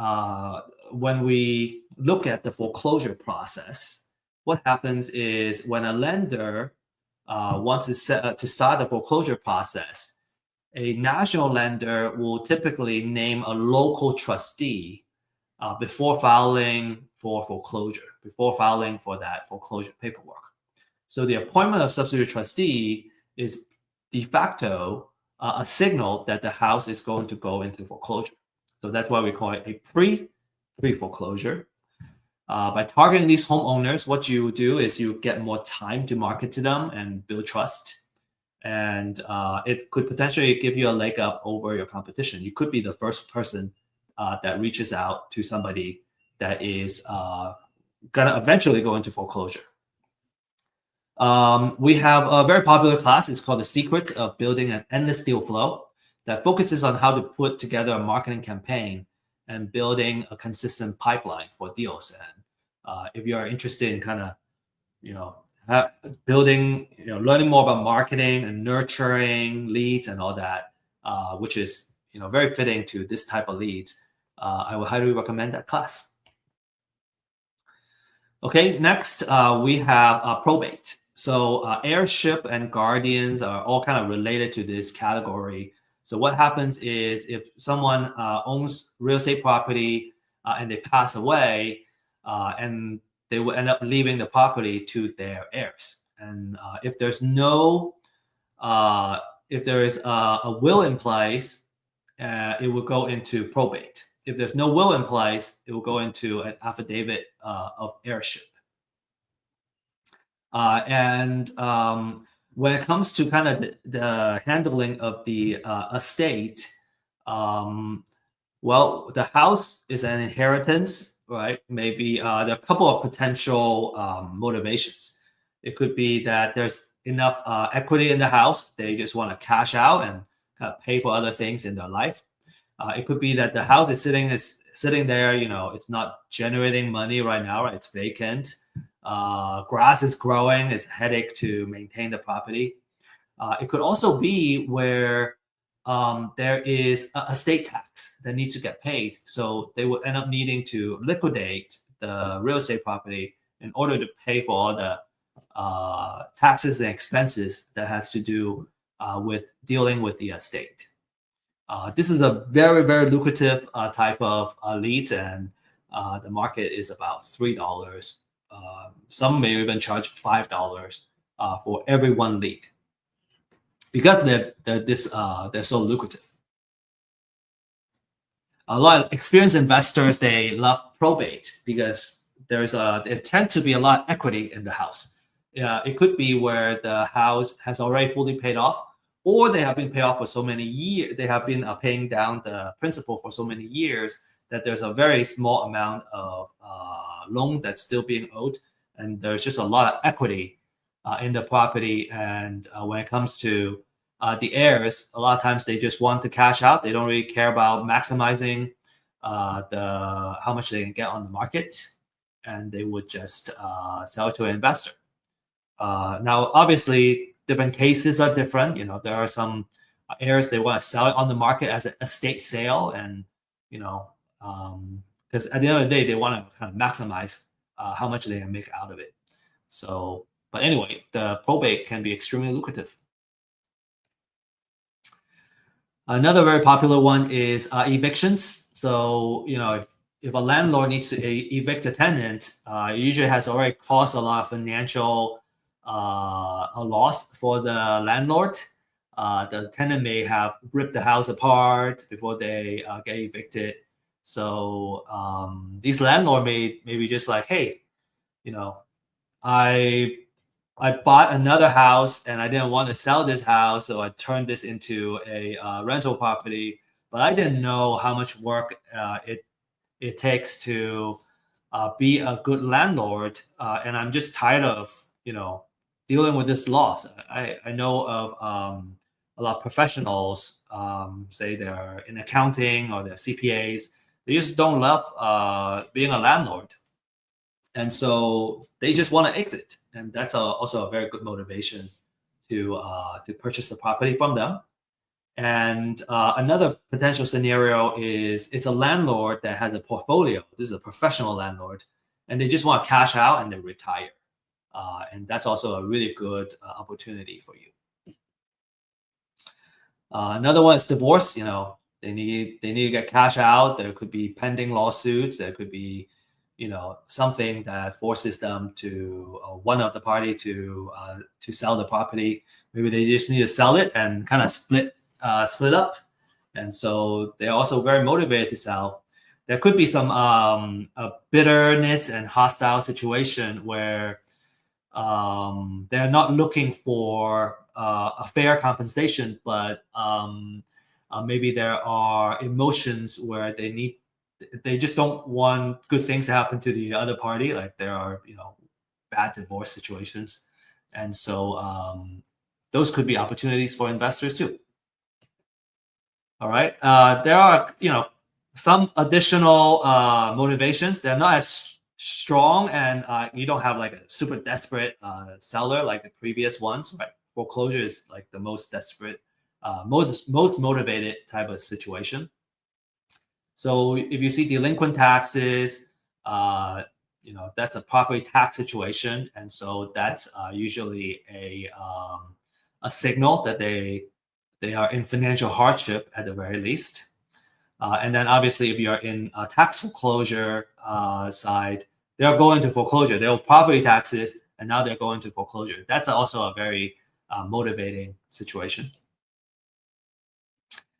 when we look at the foreclosure process, what happens is when a lender wants to start the foreclosure process, a national lender will typically name a local trustee before filing for foreclosure, before filing for that foreclosure paperwork. So the appointment of substitute trustee is de facto a signal that the house is going to go into foreclosure. So that's why we call it a pre-foreclosure. By targeting these homeowners, what you do is you get more time to market to them and build trust. And it could potentially give you a leg up over your competition. You could be the first person that reaches out to somebody that is going to eventually go into foreclosure. We have a very popular class. It's called The Secret of Building an Endless Deal Flow, that focuses on how to put together a marketing campaign and building a consistent pipeline for deals. And if you are interested in kind of, building, learning more about marketing and nurturing leads and all that, which is, very fitting to this type of leads, I would highly recommend that class. Okay, next we have probate. So heirship and guardians are all kind of related to this category. So what happens is if someone owns real estate property and they pass away, and they will end up leaving the property to their heirs. And if there is a will in place, it will go into probate. If there's no will in place, it will go into an affidavit of heirship. And when it comes to kind of the handling of the estate, well, the house is an inheritance, right? Maybe there are a couple of potential motivations. It could be that there's enough equity in the house. They just want to cash out and kind of pay for other things in their life. It could be that the house is sitting there, it's not generating money right now, right? It's vacant. Grass is growing. It's a headache to maintain the property. It could also be where there is a estate tax that needs to get paid. So they will end up needing to liquidate the real estate property in order to pay for all the taxes and expenses that has to do with dealing with the estate. This is a very, very lucrative type of lead, and the market is about $3. Some may even charge $5 for every one lead, because they're so lucrative. A lot of experienced investors, they love probate because there tend to be a lot of equity in the house. It could be where the house has already fully paid off, or they have been paid off for so many years, they have been paying down the principal for so many years that there's a very small amount of loan that's still being owed, and there's just a lot of equity in the property. And when it comes to the heirs, a lot of times they just want to cash out. They don't really care about maximizing the how much they can get on the market, and they would just sell it to an investor. Now, obviously, different cases are different. There are some heirs they want to sell it on the market as an estate sale, and because at the end of the day, they want to kind of maximize how much they can make out of it. So, but anyway, the probate can be extremely lucrative. Another very popular one is evictions. So, if a landlord needs to evict a tenant, it usually has already caused a lot of financial a loss for the landlord. The tenant may have ripped the house apart before they get evicted. So these landlord may maybe just like, hey, I I bought another house and I didn't want to sell this house, so I turned this into a rental property. But I didn't know how much work it takes to be a good landlord, and I'm just tired of dealing with this loss. I know of a lot of professionals, say they're in accounting or they're CPAs. They just don't love being a landlord, and so they just want to exit, and that's also a very good motivation to purchase the property from them. And another potential scenario is it's a landlord that has a portfolio. This is a professional landlord, and they just want to cash out and they retire. And that's also a really good opportunity for you. Another one is divorce. They need to get cash out. There could be pending lawsuits. There could be something that forces them to one of the party to sell the property. Maybe they just need to sell it and kind of split up, and so they're also very motivated to sell. There could be some bitterness and hostile situation where they're not looking for a fair compensation, but maybe there are emotions where they just don't want good things to happen to the other party. Like there are bad divorce situations, and so those could be opportunities for investors too. All right. There are, some additional motivations. They're not as strong, and you don't have like a super desperate seller like the previous ones. Right. Foreclosure is like the most desperate, most motivated type of situation. So if you see delinquent taxes, that's a property tax situation, and so that's usually a signal that they are in financial hardship at the very least. And then obviously, if you're in a tax foreclosure side, they're going to foreclosure. They owe property taxes, and now they're going to foreclosure. That's also a very motivating situation.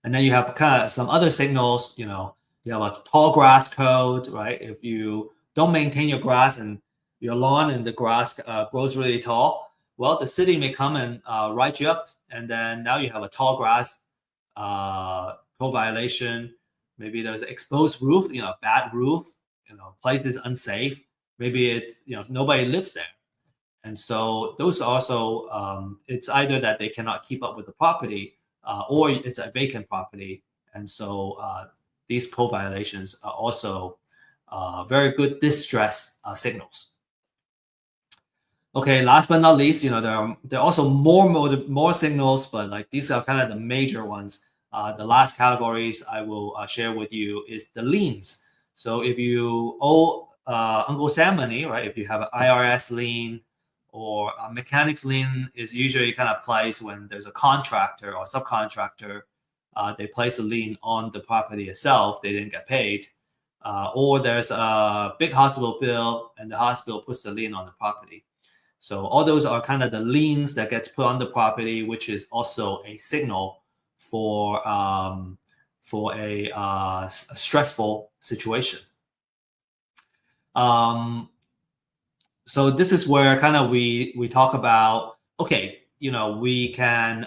And then you have kind of some other signals. You have a tall grass code, right? If you don't maintain your grass and your lawn and the grass grows really tall, well, the city may come and write you up, and then now you have a tall grass code violation. Maybe there's an exposed roof, bad roof, place is unsafe. Maybe nobody lives there, and so those also it's either that they cannot keep up with the property, or it's a vacant property, and so these code violations are also very good distress signals. Okay, last but not least, there are also more signals, but like these are kind of the major ones. The last categories I will share with you is the liens. So if you owe Uncle Sam money, right? If you have an IRS lien or a mechanics lien, is usually kind of placed when there's a contractor or subcontractor. They place a lien on the property itself. They didn't get paid, or there's a big hospital bill and the hospital puts the lien on the property. So all those are kind of the liens that gets put on the property, which is also a signal for a stressful situation. So this is where kind of we talk about, okay, we can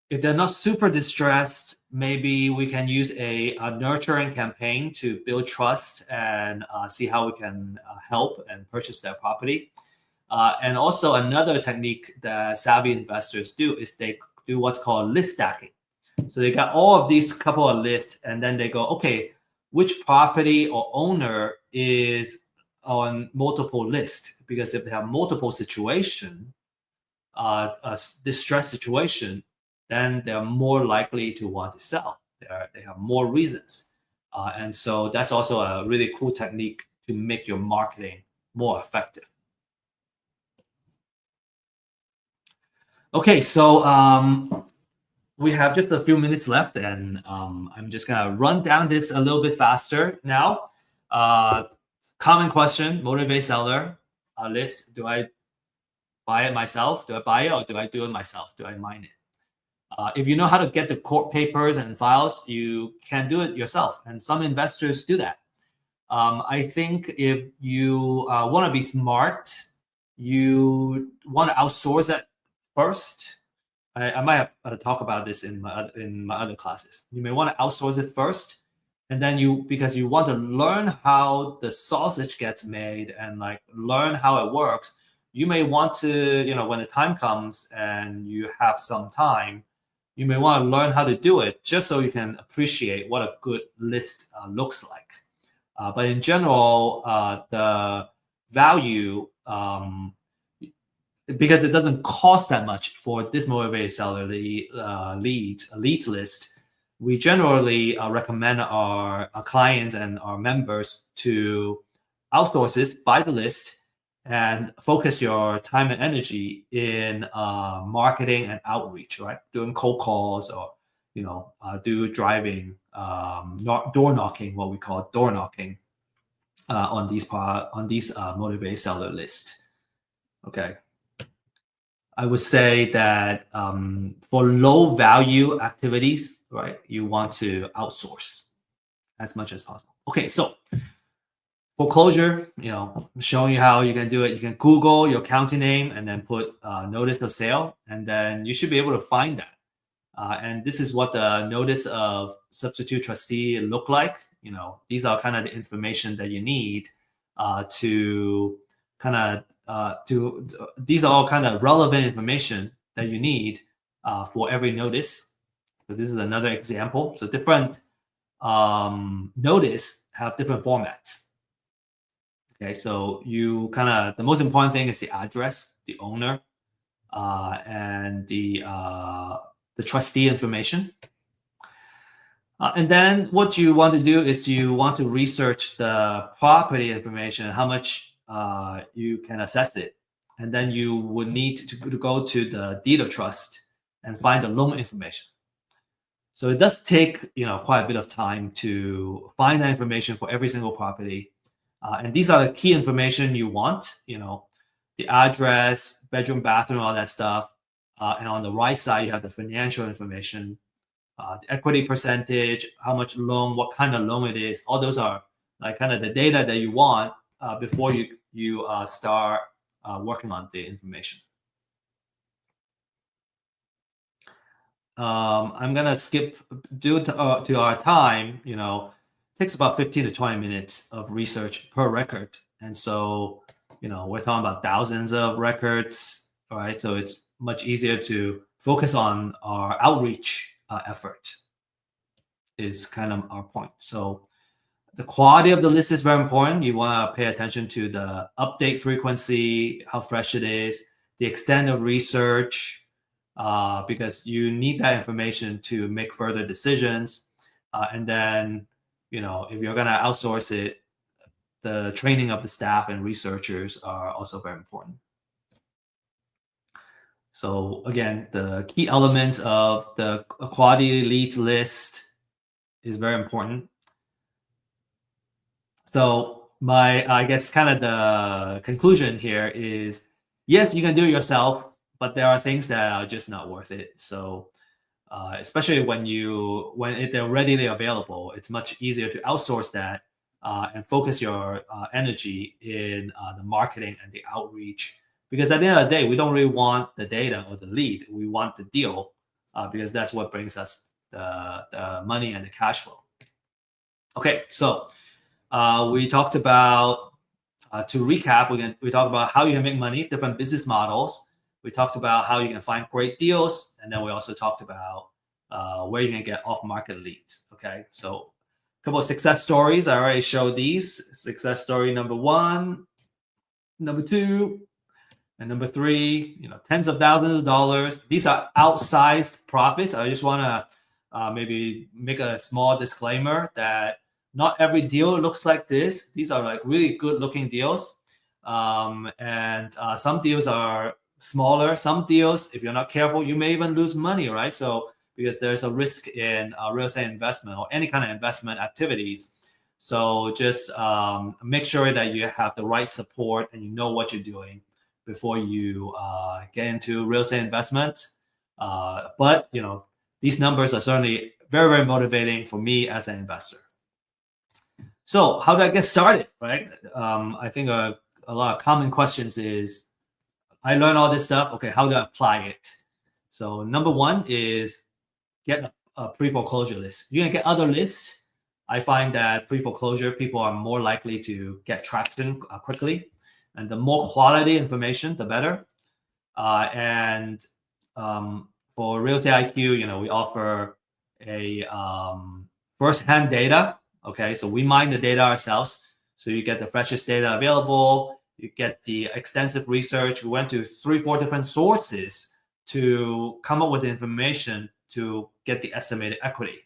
if they're not super distressed, maybe we can use a nurturing campaign to build trust and see how we can help and purchase their property. And also another technique that savvy investors do is they do what's called list stacking. So they got all of these couple of lists, and then they go, okay, which property or owner is on multiple lists? Because if they have multiple situation, distress situation, then they're more likely to want to sell. They have more reasons. And so that's also a really cool technique to make your marketing more effective. Okay, so we have just a few minutes left, and I'm just gonna run down this a little bit faster now. Common question: motivate seller list. Do I buy it myself? Do I buy it, or do I do it myself? Do I mine it? If you know how to get the court papers and files, you can do it yourself, and some investors do that. I think if you want to be smart, you want to outsource it first. I might have talk about this in my other classes. You may want to outsource it first, and then because you want to learn how the sausage gets made and like learn how it works. You may want to, when the time comes and you have some time, you may want to learn how to do it just so you can appreciate what a good list looks like. But in general, the value, because it doesn't cost that much for this motivated seller lead list, we generally recommend our clients and our members to outsource this, buy the list, and focus your time and energy in marketing and outreach, right? Doing cold calls or do driving, door knocking, what we call door knocking, on these motivated seller list. Okay. I would say that for low value activities, right, you want to outsource as much as possible. Okay, so foreclosure, showing you how you can do it. You can Google your county name and then put notice of sale, and then you should be able to find that. And this is what the notice of substitute trustee look like. These are kind of the information that you need to kind of these are all kind of relevant information that you need for every notice. So this is another example. So different notice have different formats. Okay, so the most important thing is the address, the owner, and the trustee information. And then what you want to do is you want to research the property information, how much you can assess it. And then you would need to go to the deed of trust and find the loan information. So it does take quite a bit of time to find that information for every single property. And these are the key information you want, the address, bedroom, bathroom, all that stuff. And on the right side, you have the financial information, the equity percentage, how much loan, what kind of loan it is. All those are like kind of the data that you want before you start working on the information. I'm gonna skip due to our time. Takes about 15 to 20 minutes of research per record, and so we're talking about thousands of records. All right, so it's much easier to focus on our outreach effort. Is kind of our point. So the quality of the list is very important. You want to pay attention to the update frequency, how fresh it is, the extent of research, because you need that information to make further decisions. And then, if you're going to outsource it, the training of the staff and researchers are also very important. So again, the key elements of the quality lead list is very important. So I guess kind of the conclusion here is, yes, you can do it yourself, but there are things that are just not worth it. So especially when they're readily available, it's much easier to outsource that and focus your energy in the marketing and the outreach. Because at the end of the day, we don't really want the data or the lead. We want the deal. because that's what brings us the money and the cash flow. Okay, so we talked about, to recap, we talked about how you can make money, different business models. We talked about how you can find great deals, and then we also talked about where you can get off-market leads. Okay, so a couple of success stories. I already showed these. Success story number 1, number 2, and number 3. Tens of thousands of dollars. These are outsized profits. I just want to maybe make a small disclaimer that not every deal looks like this. These are like really good looking deals. And some deals are smaller. Some deals, if you're not careful, you may even lose money, right? So because there's a risk in real estate investment or any kind of investment activities. So just make sure that you have the right support and you know what you're doing before you get into real estate investment. But these numbers are certainly very, very motivating for me as an investor. So how do I get started, right? I think a lot of common questions is, I learned all this stuff. Okay, how do I apply it? So number 1 is get a pre-foreclosure list. You can get other lists. I find that pre-foreclosure, people are more likely to get traction quickly. And the more quality information, the better. And for Real Estate IQ, we offer a first-hand data. Okay, so we mine the data ourselves. So you get the freshest data available. You get the extensive research. We went to 3-4 different sources to come up with the information to get the estimated equity.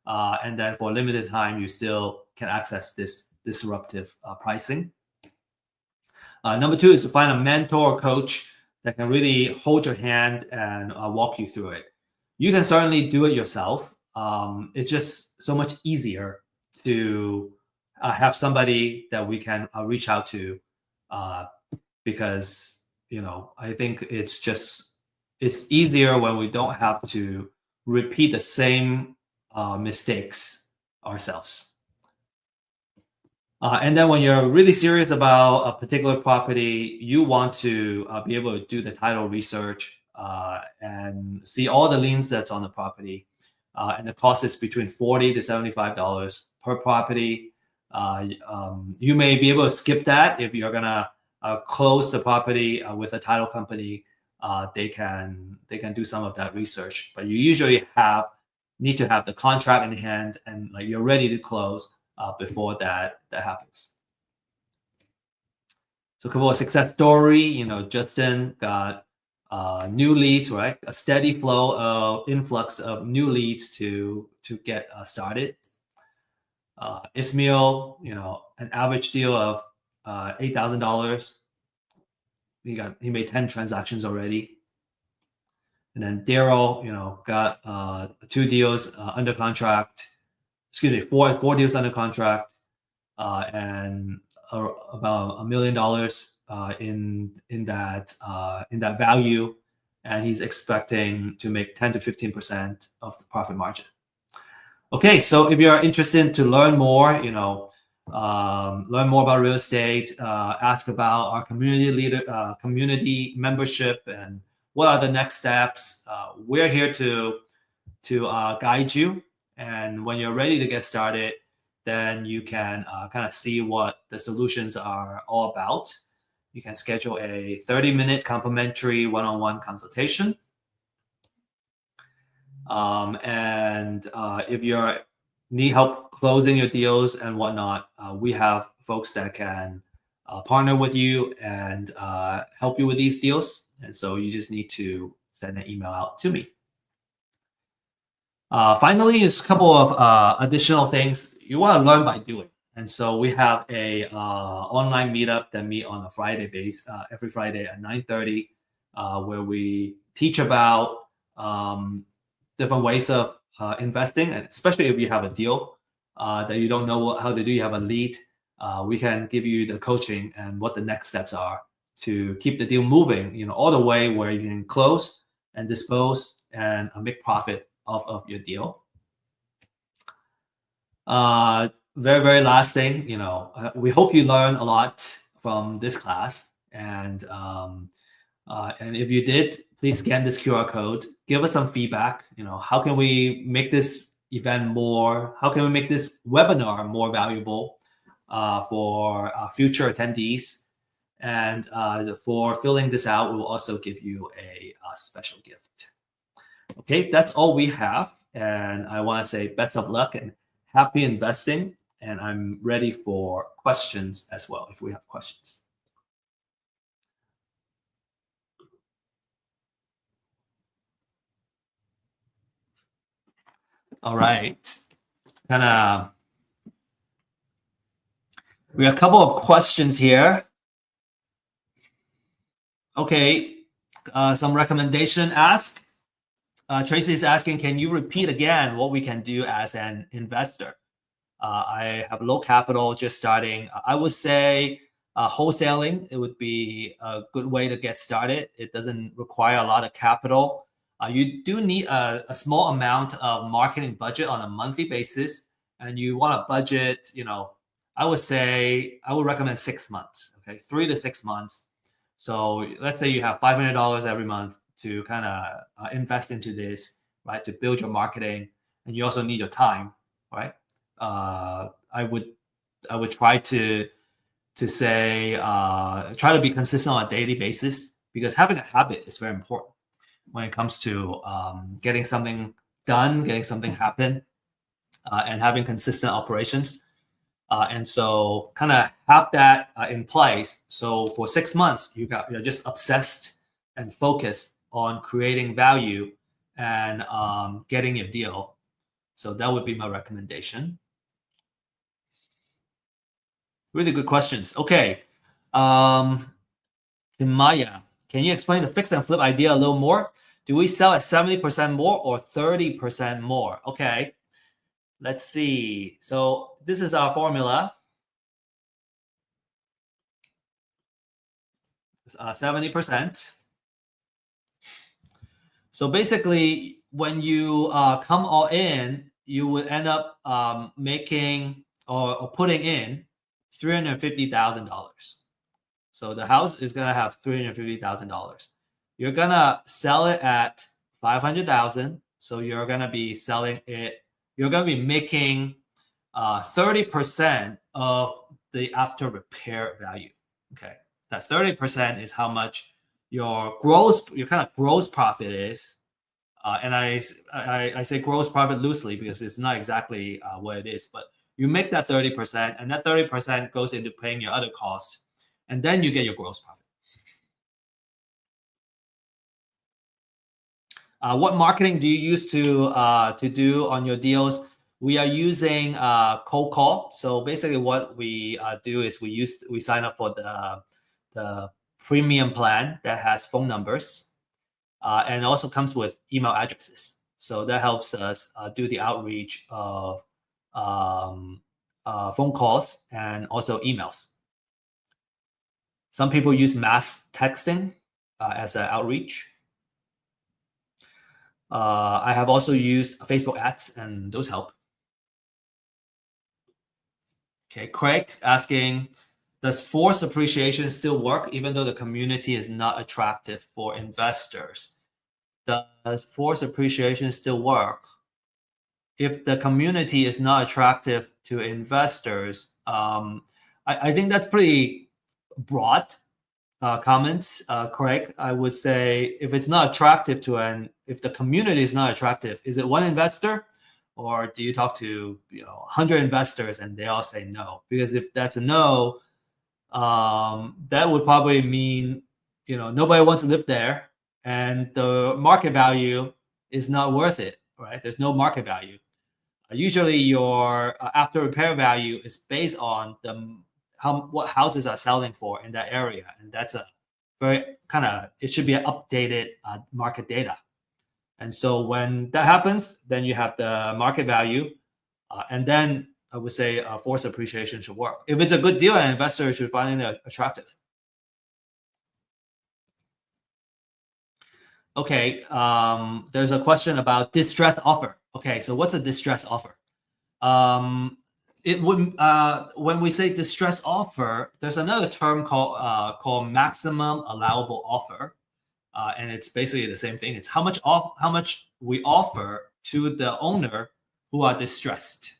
And then for a limited time, you still can access this disruptive pricing. Number 2 is to find a mentor or coach that can really hold your hand and walk you through it. You can certainly do it yourself. It's just so much easier to have somebody that we can reach out to, because I think it's easier when we don't have to repeat the same mistakes ourselves. And then when you're really serious about a particular property, you want to be able to do the title research and see all the liens that's on the property. And the cost is between $40 to $75 per property. You may be able to skip that if you're gonna close the property with a title company. They can do some of that research, but you usually need to have the contract in hand and you're ready to close before that happens. So a couple of success story. Justin got new leads, right? A steady flow of influx of new leads to get started. Ismail, an average deal of $8,000. He made 10 transactions already. And then Daryl, got 2 deals under contract. Excuse me, four deals under contract, and about $1 million in that value, and he's expecting to make 10 to 15% of the profit margin. Okay, so if you're interested to learn more, learn more about real estate, ask about our community membership, and what are the next steps. We're here to guide you. And when you're ready to get started, then you can kind of see what the solutions are all about. You can schedule a 30-minute complimentary one-on-one consultation. And if you need help closing your deals and whatnot, we have folks that can partner with you and help you with these deals. And so you just need to send an email out to me. Finally, is a couple of additional things you want to learn by doing. And so we have a online meetup that meet on a Friday base, every Friday at 9:30, where we teach about different ways of investing, and especially if you have a deal that you don't know how to do, you have a lead, we can give you the coaching and what the next steps are to keep the deal moving, all the way where you can close and dispose and make profit off of your deal. Very, very last thing, we hope you learn a lot from this class, and if you did, please scan this QR code. Give us some feedback. How can we make this event more? How can we make this webinar more valuable for future attendees? And for filling this out, we'll also give you a special gift. Okay, that's all we have. And I want to say best of luck and happy investing. And I'm ready for questions as well, if we have questions. All right. We have a couple of questions here. Okay, some recommendation ask. Tracy is asking, can you repeat again what we can do as an investor? I have low capital, just starting. I would say wholesaling, it would be a good way to get started. It doesn't require a lot of capital. You do need a small amount of marketing budget on a monthly basis, and you want to budget, I would recommend 6 months, okay, 3 to 6 months. So let's say you have $500 every month to kind of invest into this, right, to build your marketing, and you also need your time, right? I would try to say try to be consistent on a daily basis, because having a habit is very important when it comes to getting something done, getting something happen, and having consistent operations. And so kind of have that in place. So for 6 months, you're just obsessed and focused on creating value and getting your deal. So that would be my recommendation. Really good questions. Okay. Maya, can you explain the fix and flip idea a little more? Do we sell at 70% more or 30% more? Okay. Let's see. So this is our formula. 70%. So basically, when you come all in, you would end up making or putting in $350,000. So the house is gonna have $350,000. You're gonna sell it at $500,000. So you're gonna be selling it. You're gonna be making 30% of the after repair value. Okay, that 30% is how much your kind of gross profit is. And I say gross profit loosely because it's not exactly what it is, but you make that 30%, and that 30% goes into paying your other costs, and then you get your gross profit. What marketing do you use to do on your deals? We are using cold call. So basically, what we do is we sign up for the premium plan that has phone numbers, and also comes with email addresses. So that helps us do the outreach of phone calls and also emails. Some people use mass texting as an outreach. I have also used Facebook ads, and those help. Okay, Craig asking, does forced appreciation still work even though the community is not attractive for investors? Does forced appreciation still work? If the community is not attractive to investors, I think that's pretty broad comments, Craig. I would say if it's not attractive if the community is not attractive, is it one investor? Or do you talk to 100 investors and they all say no? Because if that's a no, that would probably mean nobody wants to live there, and the market value is not worth it, right? There's no market value. Usually, your after repair value is based on what houses are selling for in that area, and that's a very it should be an updated market data. And so when that happens, then you have the market value, and then I would say forced appreciation should work. If it's a good deal, an investor should find it attractive. Okay, there's a question about distress offer. Okay, so what's a distress offer? It would when we say distress offer, there's another term called maximum allowable offer. and it's basically the same thing. It's how much we offer to the owner who are distressed,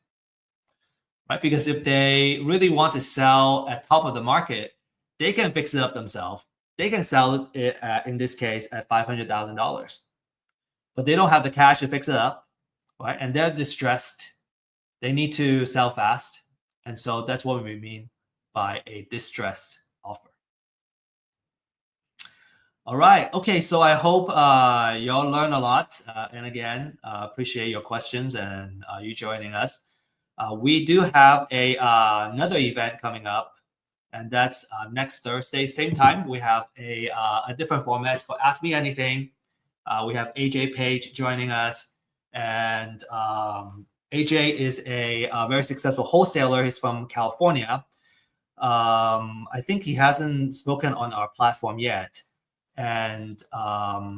right? Because if they really want to sell at top of the market, they can fix it up themselves. They can sell it at, in this case, at $500,000, but they don't have the cash to fix it up, right? And they're distressed. They need to sell fast, and so that's what we mean by a distressed offer. All right. Okay. So I hope y'all learn a lot. And again, appreciate your questions and you joining us. We do have another event coming up, and that's next Thursday, same time. We have a different format. It's called Ask Me Anything. We have AJ Page joining us, and AJ is a very successful wholesaler. He's from California. I think he hasn't spoken on our platform yet. And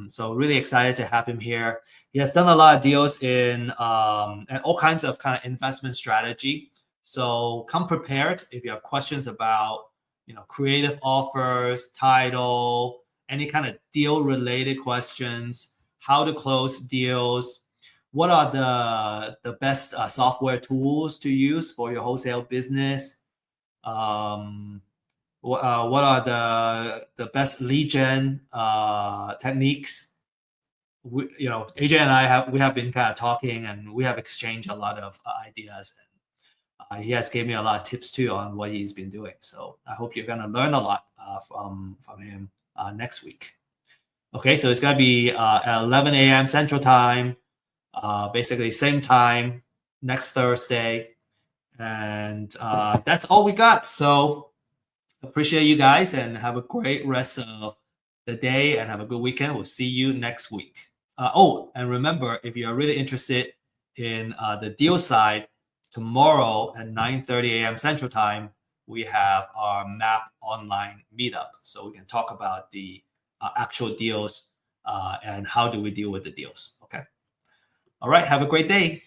so really excited to have him here. He has done a lot of deals in and all kinds of kind of investment strategy. So come prepared if you have questions about, creative offers, title, any kind of deal related questions, how to close deals, what are the best software tools to use for your wholesale business. What are the best lead gen techniques? AJ and I have been kind of talking, and we have exchanged a lot of ideas. And he has gave me a lot of tips too on what he's been doing. So I hope you're gonna learn a lot from him next week. Okay, so it's gonna be at 11 a.m. Central Time, basically same time next Thursday, and that's all we got. So appreciate you guys and have a great rest of the day and have a good weekend. We'll see you next week. And remember, if you're really interested in the deal side, tomorrow at 9:30 a.m. Central Time, we have our MAP online meetup. So we can talk about the actual deals and how do we deal with the deals. Okay. All right. Have a great day.